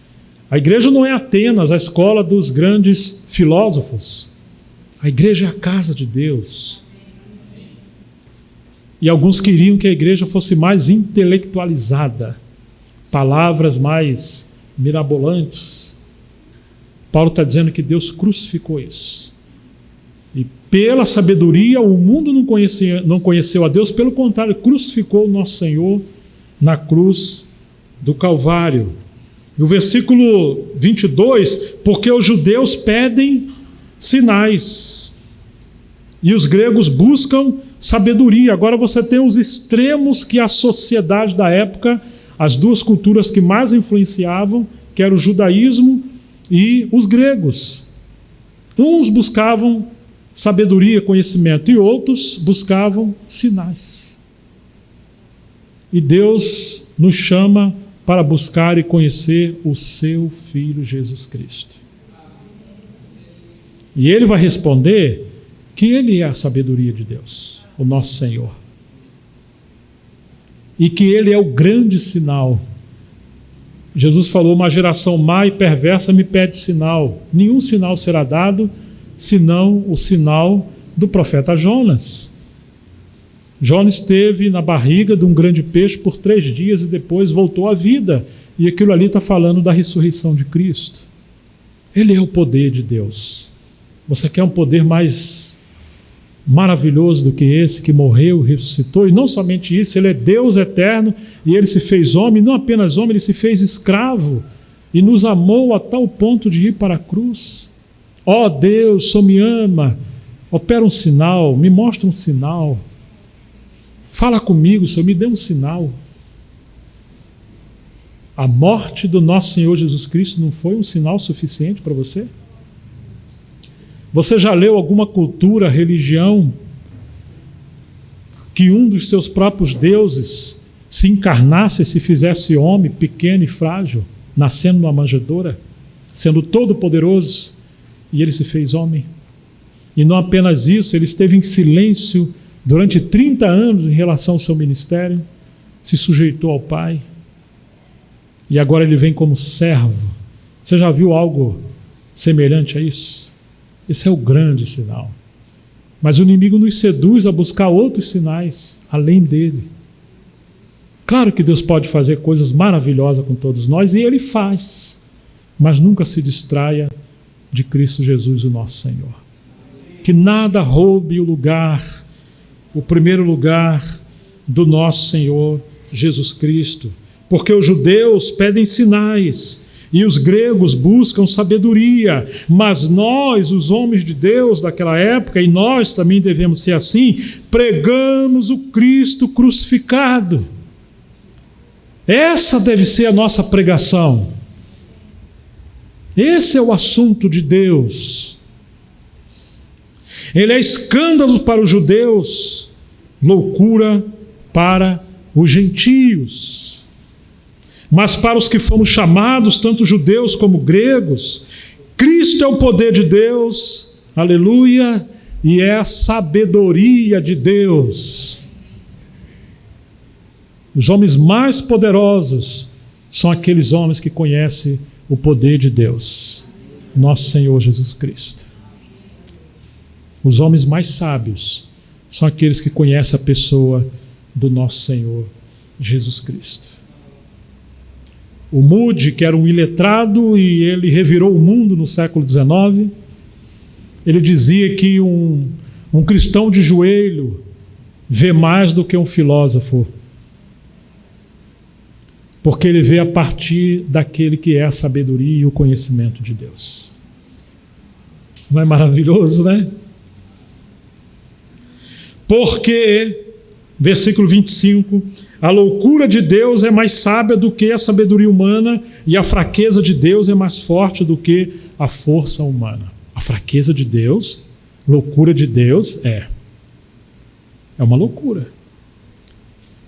Speaker 1: A igreja não é Atenas, a escola dos grandes filósofos. A igreja é a casa de Deus. E alguns queriam que a igreja fosse mais intelectualizada, palavras mais mirabolantes. Paulo está dizendo que Deus crucificou isso. E pela sabedoria o mundo não conheceu a Deus, pelo contrário, crucificou o nosso Senhor na cruz do Calvário. E o versículo 22, porque os judeus pedem sinais e os gregos buscam sabedoria. Agora você tem os extremos que a sociedade da época, as duas culturas que mais influenciavam, que era o judaísmo e os gregos. Uns buscavam sabedoria, conhecimento, e outros buscavam sinais. E Deus nos chama para buscar e conhecer o seu Filho Jesus Cristo. E ele vai responder que ele é a sabedoria de Deus, o nosso Senhor. E que ele é o grande sinal. Jesus falou: uma geração má e perversa me pede sinal. Nenhum sinal será dado, senão o sinal do profeta Jonas. Jonas esteve na barriga de um grande peixe por 3 dias e depois voltou à vida. E aquilo ali está falando da ressurreição de Cristo. Ele é o poder de Deus. Você quer um poder mais maravilhoso do que esse, que morreu e ressuscitou? E não somente isso, ele é Deus eterno e ele se fez homem, não apenas homem, ele se fez escravo e nos amou a tal ponto de ir para a cruz. Ó Deus, só me ama, opera um sinal, me mostra um sinal. Fala comigo, Senhor, me dê um sinal. A morte do nosso Senhor Jesus Cristo não foi um sinal suficiente para você? Você já leu alguma cultura, religião, que um dos seus próprios deuses se encarnasse e se fizesse homem, pequeno e frágil, nascendo numa manjedoura, sendo todo poderoso, e ele se fez homem? E não apenas isso, ele esteve em silêncio durante 30 anos em relação ao seu ministério, se sujeitou ao Pai. e agora ele vem como servo. Você já viu algo semelhante a isso? Esse é o grande sinal. Mas o inimigo nos seduz a buscar outros sinais além dele. Claro que Deus pode fazer coisas maravilhosas com todos nós, e Ele faz. Mas nunca se distraia de Cristo Jesus, o nosso Senhor. Que nada roube o lugar, o primeiro lugar do nosso Senhor Jesus Cristo. Porque os judeus pedem sinais e os gregos buscam sabedoria. Mas nós, os homens de Deus daquela época, e nós também devemos ser assim, pregamos o Cristo crucificado. Essa deve ser a nossa pregação. Esse é o assunto de Deus. Ele é escândalo para os judeus, loucura para os gentios. Mas para os que fomos chamados, tanto judeus como gregos, Cristo é o poder de Deus, aleluia, e é a sabedoria de Deus. Os homens mais poderosos são aqueles homens que conhecem o poder de Deus, nosso Senhor Jesus Cristo. Os homens mais sábios são aqueles que conhecem a pessoa do nosso Senhor Jesus Cristo. O Moody, que era um iletrado e ele revirou o mundo no século XIX, ele dizia que um cristão de joelho vê mais do que um filósofo, porque ele vê a partir daquele que é a sabedoria e o conhecimento de Deus. Não é maravilhoso, né? Porque, versículo 25, a loucura de Deus é mais sábia do que a sabedoria humana, e a fraqueza de Deus é mais forte do que a força humana. A fraqueza de Deus, loucura de Deus, é uma loucura.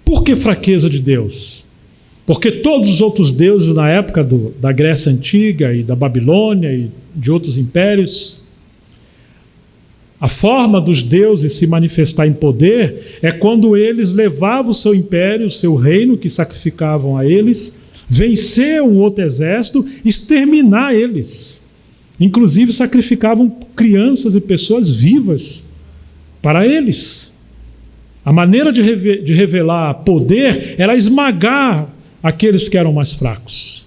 Speaker 1: Por que fraqueza de Deus? Porque todos os outros deuses na época da Grécia Antiga e da Babilônia e de outros impérios, a forma dos deuses se manifestar em poder é quando eles levavam o seu império, o seu reino, que sacrificavam a eles, vencer um outro exército, exterminar eles. Inclusive sacrificavam crianças e pessoas vivas para eles. A maneira de revelar poder era esmagar aqueles que eram mais fracos,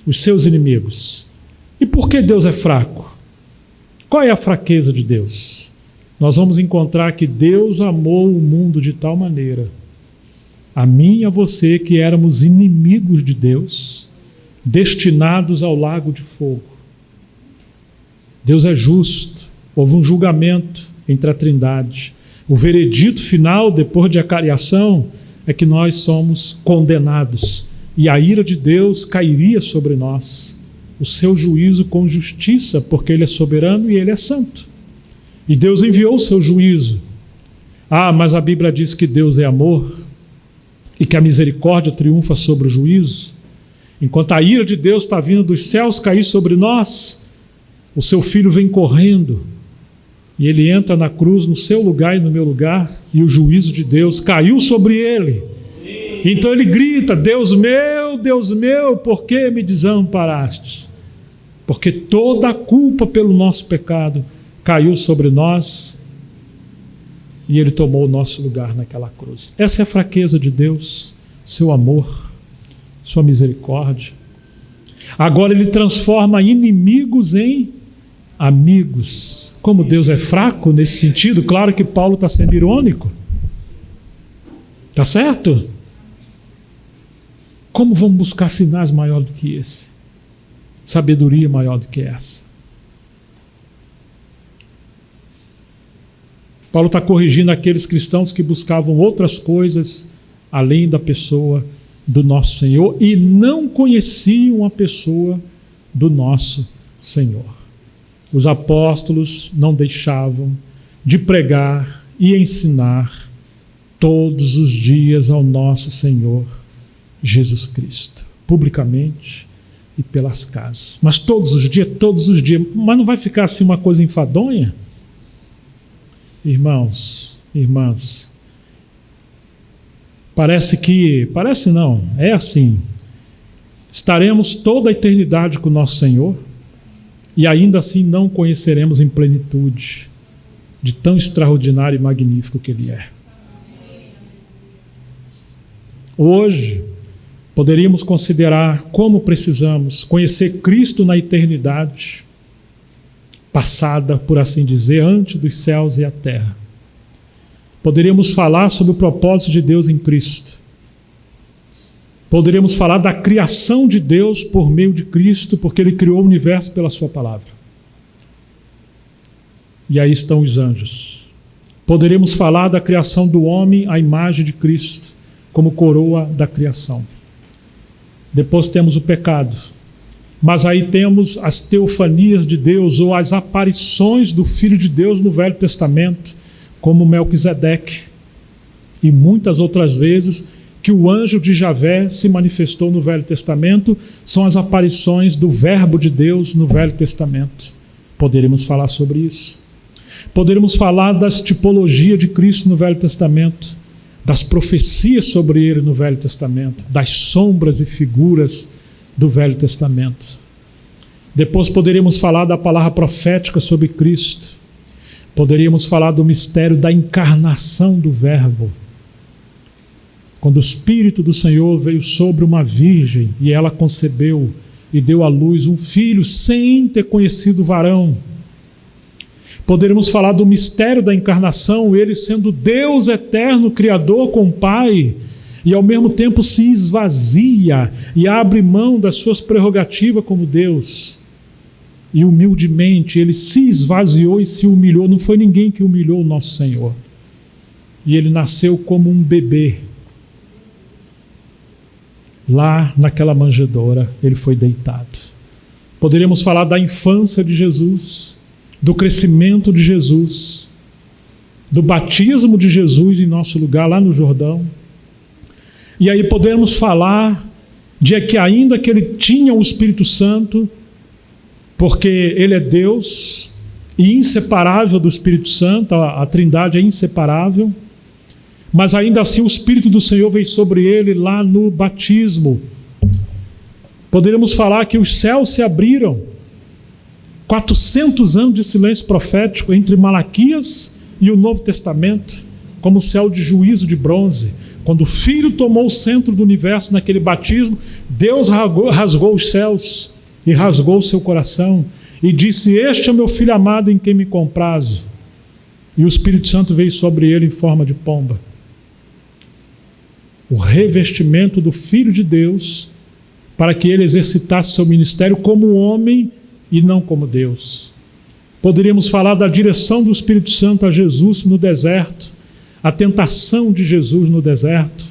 Speaker 1: os seus inimigos. E por que Deus é fraco? Qual é a fraqueza de Deus? Nós vamos encontrar que Deus amou o mundo de tal maneira, a mim e a você, que éramos inimigos de Deus, destinados ao lago de fogo. Deus é justo, houve um julgamento entre a Trindade. O veredito final, depois de a criação, é que nós somos condenados. E a ira de Deus cairia sobre nós. O seu juízo com justiça, porque Ele é soberano e Ele é santo. E Deus enviou o seu juízo. Mas a Bíblia diz que Deus é amor e que a misericórdia triunfa sobre o juízo. Enquanto a ira de Deus está vindo dos céus cair sobre nós, o seu Filho vem correndo e Ele entra na cruz no seu lugar e no meu lugar, e o juízo de Deus caiu sobre Ele. Então Ele grita: Deus meu, por que me desamparastes? Porque toda a culpa pelo nosso pecado caiu sobre nós e Ele tomou o nosso lugar naquela cruz. Essa é a fraqueza de Deus, seu amor, sua misericórdia. Agora Ele transforma inimigos em amigos. Como Deus é fraco nesse sentido, claro que Paulo está sendo irônico. Está certo? Como vamos buscar sinais maior do que esse? Sabedoria maior do que essa? Paulo está corrigindo aqueles cristãos que buscavam outras coisas além da pessoa do nosso Senhor e não conheciam a pessoa do nosso Senhor. Os apóstolos não deixavam de pregar e ensinar todos os dias ao nosso Senhor Jesus Cristo, publicamente e pelas casas. Mas todos os dias. Mas não vai ficar assim uma coisa enfadonha? Irmãos, irmãs, parece não, é assim. Estaremos toda a eternidade com o nosso Senhor e ainda assim não conheceremos em plenitude de tão extraordinário e magnífico que Ele é. Hoje, poderíamos considerar como precisamos conhecer Cristo na eternidade passada, por assim dizer, antes dos céus e a terra. Poderíamos falar sobre o propósito de Deus em Cristo. Poderíamos falar da criação de Deus por meio de Cristo, porque Ele criou o universo pela sua palavra. E aí estão os anjos. Poderíamos falar da criação do homem à imagem de Cristo, como coroa da criação. Depois temos o pecado. Mas aí temos as teofanias de Deus, ou as aparições do Filho de Deus no Velho Testamento, como Melquisedeque, e muitas outras vezes que o anjo de Javé se manifestou no Velho Testamento, são as aparições do Verbo de Deus no Velho Testamento. Poderíamos falar sobre isso. Poderíamos falar das tipologias de Cristo no Velho Testamento, das profecias sobre Ele no Velho Testamento, das sombras e figuras do Velho Testamento. Depois poderíamos falar da palavra profética sobre Cristo. Poderíamos falar do mistério da encarnação do Verbo. Quando o Espírito do Senhor veio sobre uma virgem e ela concebeu e deu à luz um filho sem ter conhecido varão. Poderíamos falar do mistério da encarnação, Ele sendo Deus eterno, Criador com o Pai, e ao mesmo tempo se esvazia e abre mão das suas prerrogativas como Deus. E humildemente Ele se esvaziou e se humilhou. Não foi ninguém que humilhou o nosso Senhor. E Ele nasceu como um bebê. Lá naquela manjedoura Ele foi deitado. Poderíamos falar da infância de Jesus, do crescimento de Jesus, do batismo de Jesus em nosso lugar lá no Jordão. E aí podemos falar de que ainda que Ele tinha o Espírito Santo, porque Ele é Deus e inseparável do Espírito Santo, a Trindade é inseparável, mas ainda assim o Espírito do Senhor veio sobre Ele lá no batismo. Poderíamos falar que os céus se abriram, 400 anos de silêncio profético entre Malaquias e o Novo Testamento, como o céu de juízo de bronze. Quando o Filho tomou o centro do universo naquele batismo, Deus rasgou os céus e rasgou o seu coração e disse: este é meu Filho amado em quem me comprazo. E o Espírito Santo veio sobre ele em forma de pomba. O revestimento do Filho de Deus para que ele exercitasse seu ministério como homem e não como Deus. Poderíamos falar da direção do Espírito Santo a Jesus no deserto, a tentação de Jesus no deserto,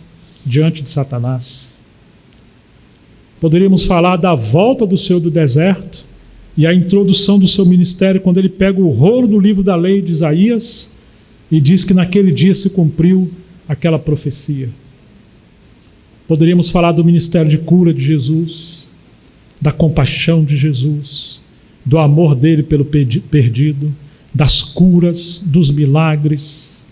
Speaker 1: diante de Satanás. Poderíamos falar da volta do Senhor do deserto e a introdução do seu ministério, quando ele pega o rolo do livro da lei de Isaías e diz que naquele dia se cumpriu aquela profecia. Poderíamos falar do ministério de cura de Jesus, da compaixão de Jesus, do amor dele pelo perdido, das curas, dos milagres,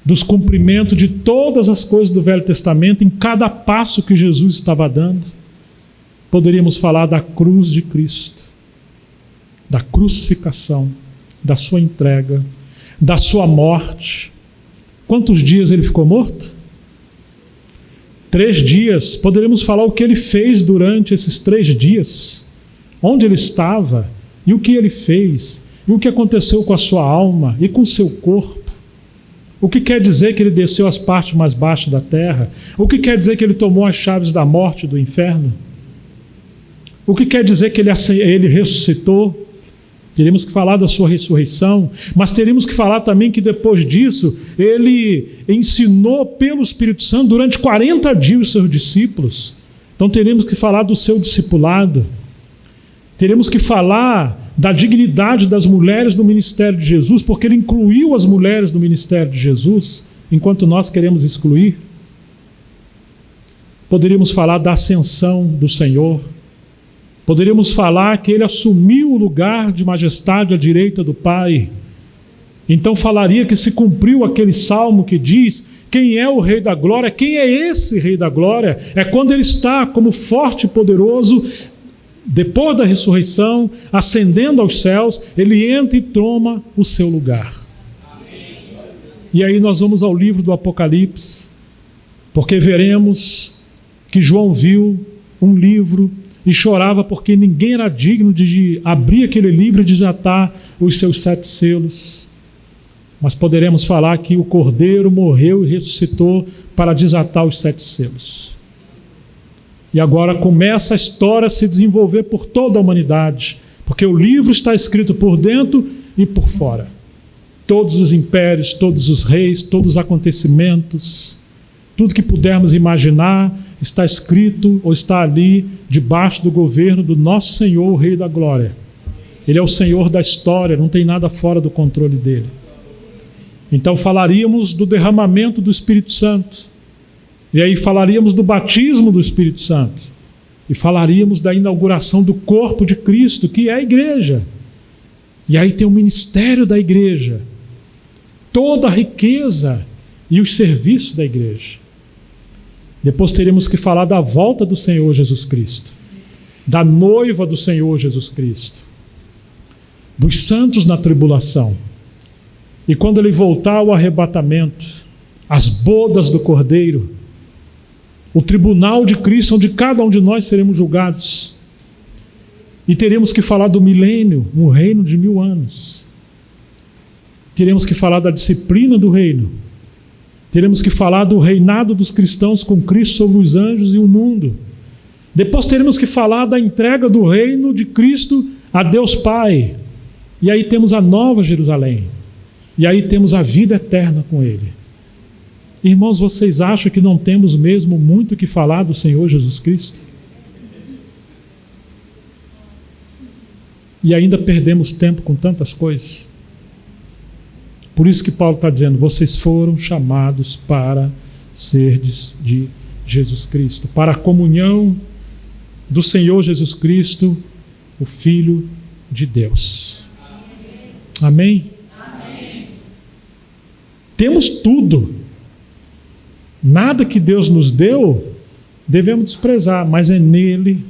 Speaker 1: dos cumprimentos de todas as coisas do Velho Testamento, em cada passo que Jesus estava dando. Poderíamos falar da cruz de Cristo, da crucificação, da sua entrega, da sua morte. Quantos dias ele ficou morto? 3 dias. Poderíamos falar o que ele fez durante esses 3 dias, onde ele estava e o que ele fez, e o que aconteceu com a sua alma e com o seu corpo. O que quer dizer que ele desceu às partes mais baixas da terra? O que quer dizer que ele tomou as chaves da morte e do inferno? O que quer dizer que ele ressuscitou? Teríamos que falar da sua ressurreição, mas teríamos que falar também que depois disso, ele ensinou pelo Espírito Santo durante 40 dias os seus discípulos. Então teríamos que falar do seu discipulado. Teremos que falar da dignidade das mulheres do ministério de Jesus, porque ele incluiu as mulheres do ministério de Jesus, enquanto nós queremos excluir. Poderíamos falar da ascensão do Senhor. Poderíamos falar que ele assumiu o lugar de majestade à direita do Pai. Então falaria que se cumpriu aquele salmo que diz Quem é o Rei da Glória? Quem é esse Rei da Glória? É quando ele está como forte e poderoso, depois da ressurreição, ascendendo aos céus, ele entra e toma o seu lugar. E aí nós vamos ao livro do Apocalipse, porque veremos que João viu um livro e chorava porque ninguém era digno de abrir aquele livro e desatar os seus 7 selos. Mas poderemos falar que o Cordeiro morreu e ressuscitou para desatar os 7 selos. E agora começa a história a se desenvolver por toda a humanidade, porque o livro está escrito por dentro e por fora. Todos os impérios, todos os reis, todos os acontecimentos, tudo que pudermos imaginar está escrito ou está ali debaixo do governo do nosso Senhor, o Rei da Glória. Ele é o Senhor da história, não tem nada fora do controle dele. Então falaríamos do derramamento do Espírito Santo. E aí falaríamos do batismo do Espírito Santo. E falaríamos da inauguração do corpo de Cristo, que é a igreja. E aí tem o ministério da igreja. Toda a riqueza e os serviços da igreja. Depois teremos que falar da volta do Senhor Jesus Cristo, da noiva do Senhor Jesus Cristo, dos santos na tribulação. E quando ele voltar ao arrebatamento, as bodas do Cordeiro, o tribunal de Cristo, onde cada um de nós seremos julgados. E teremos que falar do milênio, um reino de 1000 anos. Teremos que falar da disciplina do reino. Teremos que falar do reinado dos cristãos com Cristo sobre os anjos e o mundo. Depois teremos que falar da entrega do reino de Cristo a Deus Pai. E aí temos a nova Jerusalém. E aí temos a vida eterna com Ele. Irmãos, vocês acham que não temos mesmo muito que falar do Senhor Jesus Cristo? E ainda perdemos tempo com tantas coisas. Por isso que Paulo está dizendo, vocês foram chamados para serdes de Jesus Cristo, para a comunhão do Senhor Jesus Cristo, o Filho de Deus. Amém? Amém. Temos tudo. Nada que Deus nos deu, devemos desprezar, mas é nele,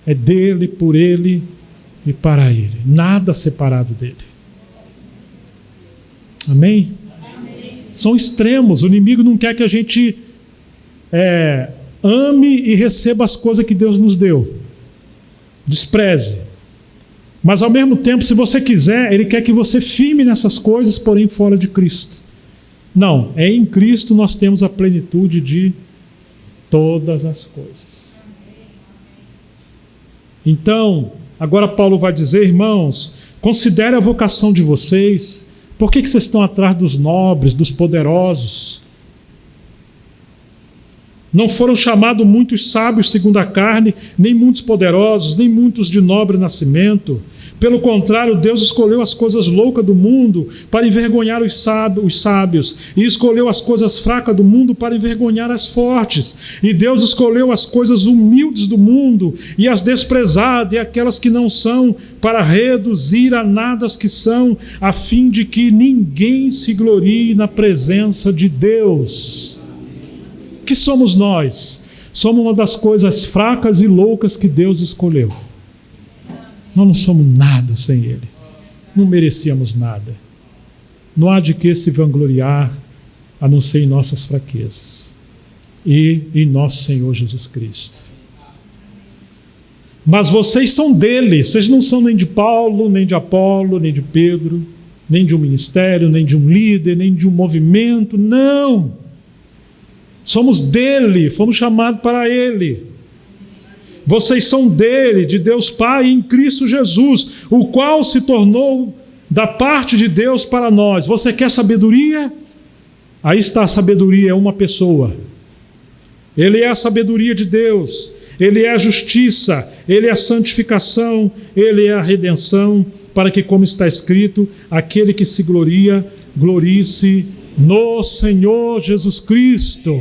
Speaker 1: é dele, por ele e para ele. Nada separado dele. Amém? Amém? São extremos. O inimigo não quer que a gente ame e receba as coisas que Deus nos deu. Despreze. Mas ao mesmo tempo, se você quiser, ele quer que você firme nessas coisas, porém fora de Cristo. Não, é em Cristo nós temos a plenitude de todas as coisas. Então, agora Paulo vai dizer, irmãos, considere a vocação de vocês. Por que vocês estão atrás dos nobres, dos poderosos? Não foram chamados muitos sábios segundo a carne, nem muitos poderosos, nem muitos de nobre nascimento. Pelo contrário, Deus escolheu as coisas loucas do mundo para envergonhar os sábios, e escolheu as coisas fracas do mundo para envergonhar as fortes. E Deus escolheu as coisas humildes do mundo e as desprezadas e aquelas que não são, para reduzir a nada as que são, a fim de que ninguém se glorie na presença de Deus. Que somos nós? Somos uma das coisas fracas e loucas que Deus escolheu. Nós não somos nada sem Ele. Não merecíamos nada. Não há de que se vangloriar, a não ser em nossas fraquezas. E em nosso Senhor Jesus Cristo. Mas vocês são dele. Vocês não são nem de Paulo, nem de Apolo, nem de Pedro, nem de um ministério, nem de um líder, nem de um movimento. Não! Somos dele, fomos chamados para ele. Vocês são dele, de Deus Pai, em Cristo Jesus, o qual se tornou da parte de Deus para nós. Você quer sabedoria? Aí está a sabedoria, é uma pessoa. Ele é a sabedoria de Deus, ele é a justiça, ele é a santificação, ele é a redenção, para que, como está escrito, aquele que se gloria, glorie-se no Senhor Jesus Cristo.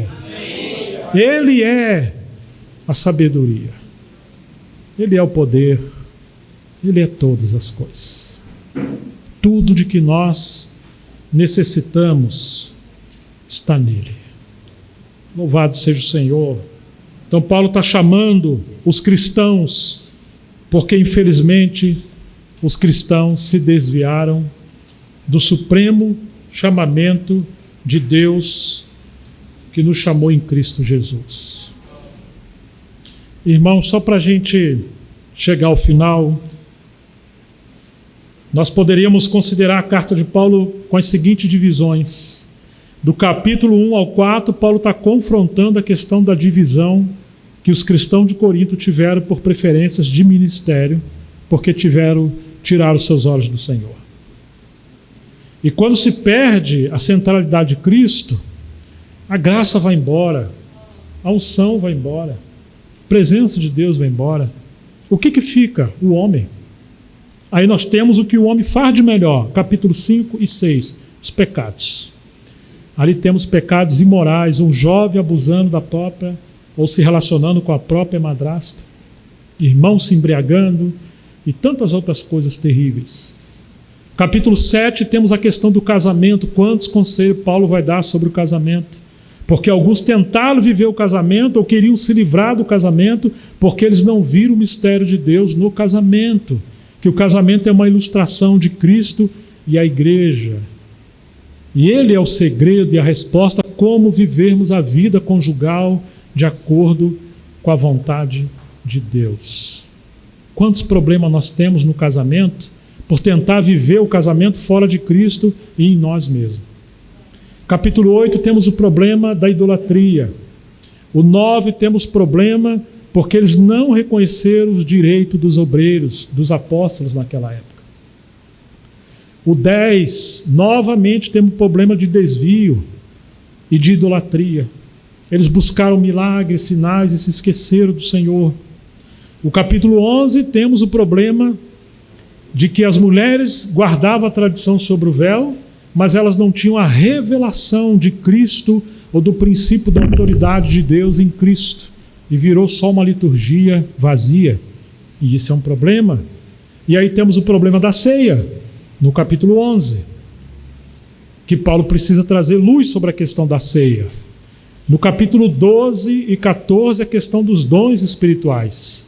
Speaker 1: Ele é a sabedoria. Ele é o poder. Ele é todas as coisas. Tudo de que nós necessitamos está nele. Louvado seja o Senhor. Então Paulo está chamando os cristãos, porque infelizmente os cristãos se desviaram do supremo chamamento de Deus que nos chamou em Cristo Jesus. Irmãos, só para a gente chegar ao final, nós poderíamos considerar a carta de Paulo com as seguintes divisões. Do capítulo 1 ao 4, Paulo está confrontando a questão da divisão que os cristãos de Corinto tiveram por preferências de ministério, porque tiraram seus olhos do Senhor. E quando se perde a centralidade de Cristo, a graça vai embora, a unção vai embora, a presença de Deus vai embora. O que fica? O homem. Aí nós temos o que o homem faz de melhor, capítulo 5 e 6, os pecados. Ali temos pecados imorais, um jovem abusando da própria, ou se relacionando com a própria madrasta, irmãos se embriagando e tantas outras coisas terríveis. Capítulo 7 temos a questão do casamento. Quantos conselhos Paulo vai dar sobre o casamento? Porque alguns tentaram viver o casamento ou queriam se livrar do casamento porque eles não viram o mistério de Deus no casamento, que o casamento é uma ilustração de Cristo e a igreja. E ele é o segredo e a resposta como vivermos a vida conjugal de acordo com a vontade de Deus. Quantos problemas nós temos no casamento por tentar viver o casamento fora de Cristo e em nós mesmos. Capítulo 8 temos o problema da idolatria. O 9 temos problema porque eles não reconheceram os direitos dos obreiros, dos apóstolos naquela época. O 10, novamente temos problema de desvio e de idolatria. Eles buscaram milagres, sinais e se esqueceram do Senhor. O capítulo 11 temos o problema de que as mulheres guardavam a tradição sobre o véu, mas elas não tinham a revelação de Cristo ou do princípio da autoridade de Deus em Cristo. E virou só uma liturgia vazia. E isso é um problema. E aí temos o problema da ceia, no capítulo 11, que Paulo precisa trazer luz sobre a questão da ceia. No capítulo 12 e 14, a questão dos dons espirituais.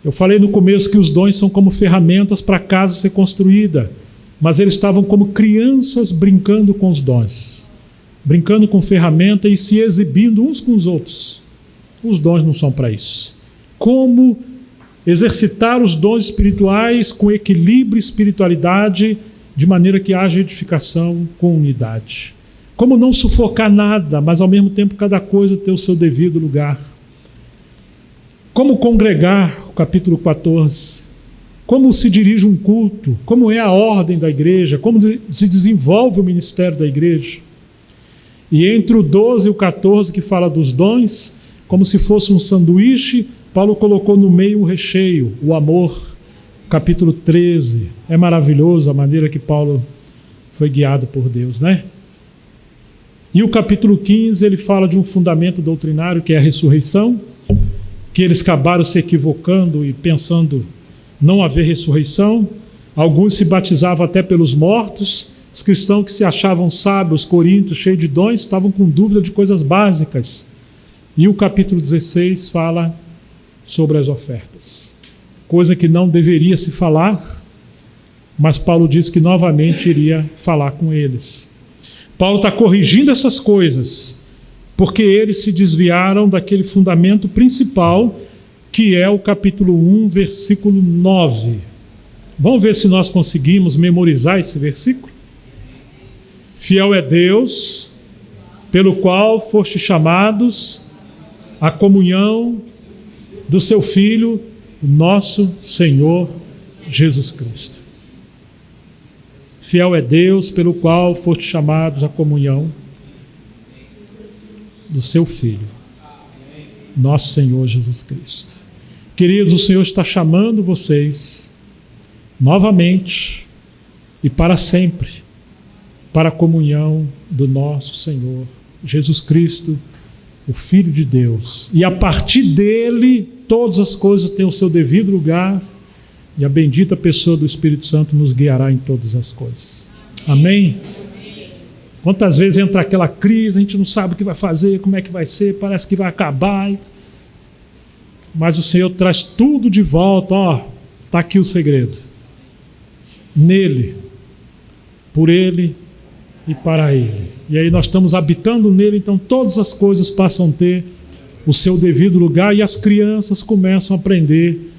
Speaker 1: Eu falei no começo que os dons são como ferramentas para a casa ser construída, mas eles estavam como crianças brincando com os dons, brincando com ferramenta e se exibindo uns com os outros. Os dons não são para isso. Como exercitar os dons espirituais com equilíbrio e espiritualidade, de maneira que haja edificação com unidade. Como não sufocar nada, mas ao mesmo tempo cada coisa ter o seu devido lugar. Como congregar, o capítulo 14. Como se dirige um culto, como é a ordem da igreja, como se desenvolve o ministério da igreja. E entre o 12 e o 14, que fala dos dons, como se fosse um sanduíche, Paulo colocou no meio o recheio, o amor. Capítulo 13. É maravilhoso a maneira que Paulo foi guiado por Deus, né? E o capítulo 15, ele fala de um fundamento doutrinário, que é a ressurreição, que eles acabaram se equivocando e pensando não haver ressurreição. Alguns se batizavam até pelos mortos. Os cristãos que se achavam sábios, coríntios, cheios de dons, estavam com dúvida de coisas básicas. E o capítulo 16 fala sobre as ofertas. Coisa que não deveria se falar, mas Paulo diz que novamente iria falar com eles. Paulo está corrigindo essas coisas, porque eles se desviaram daquele fundamento principal, que é o capítulo 1, versículo 9. Vamos ver se nós conseguimos memorizar esse versículo? Fiel é Deus, pelo qual foste chamados à comunhão do seu Filho, nosso Senhor Jesus Cristo. Fiel é Deus, pelo qual foste chamados à comunhão do seu Filho, nosso Senhor Jesus Cristo. Queridos, o Senhor está chamando vocês novamente e para sempre para a comunhão do nosso Senhor Jesus Cristo, o Filho de Deus. E a partir dele, todas as coisas têm o seu devido lugar e a bendita pessoa do Espírito Santo nos guiará em todas as coisas. Amém? Quantas vezes entra aquela crise, a gente não sabe o que vai fazer, como é que vai ser, parece que vai acabar. Mas o Senhor traz tudo de volta. Está aqui o segredo. Nele, por Ele e para Ele. E aí nós estamos habitando nele, então todas as coisas passam a ter o seu devido lugar e as crianças começam a aprender,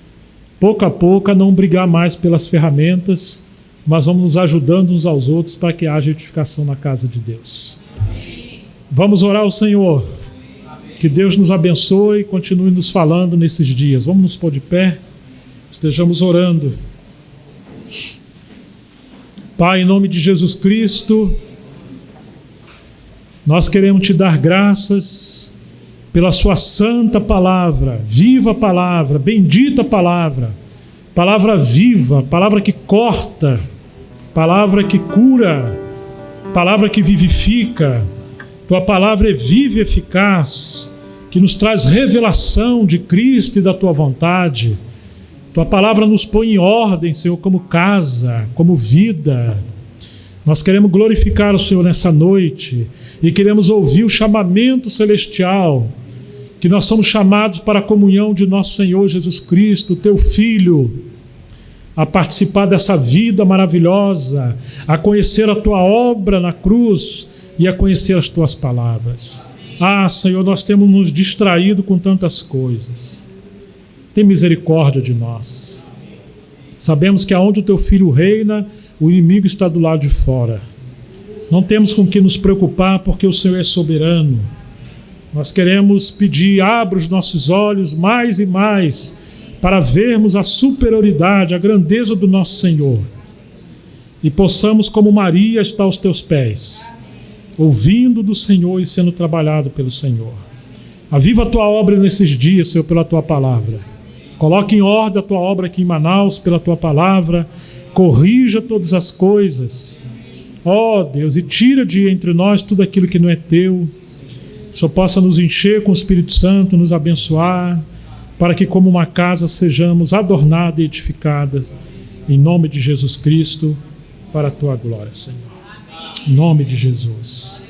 Speaker 1: pouco a pouco, a não brigar mais pelas ferramentas, mas vamos nos ajudando uns aos outros para que haja edificação na casa de Deus. Vamos orar ao Senhor. Que Deus nos abençoe e continue nos falando nesses dias. Vamos nos pôr de pé, estejamos orando. Pai, em nome de Jesus Cristo, nós queremos te dar graças pela sua santa palavra, viva palavra, bendita palavra, palavra viva, palavra que corta, palavra que cura, palavra que vivifica. Tua palavra é viva e eficaz, que nos traz revelação de Cristo e da tua vontade. Tua palavra nos põe em ordem, Senhor, como casa, como vida. Nós queremos glorificar o Senhor nessa noite e queremos ouvir o chamamento celestial, que nós somos chamados para a comunhão de nosso Senhor Jesus Cristo, teu Filho, a participar dessa vida maravilhosa, a conhecer a tua obra na cruz e a conhecer as tuas palavras. Senhor, nós temos nos distraído com tantas coisas. Tem misericórdia de nós. Sabemos que aonde o teu Filho reina, o inimigo está do lado de fora. Não temos com que nos preocupar, porque o Senhor é soberano. Nós queremos pedir, abra os nossos olhos mais e mais, para vermos a superioridade, a grandeza do nosso Senhor. E possamos, como Maria, estar aos teus pés, ouvindo do Senhor e sendo trabalhado pelo Senhor. Aviva a tua obra nesses dias, Senhor, pela tua palavra. Coloque em ordem a tua obra aqui em Manaus, pela tua palavra. Corrija todas as coisas. Deus, e tira de entre nós tudo aquilo que não é teu. O Senhor possa nos encher com o Espírito Santo, nos abençoar, para que como uma casa sejamos adornadas e edificadas, em nome de Jesus Cristo, para a tua glória, Senhor. Em nome de Jesus.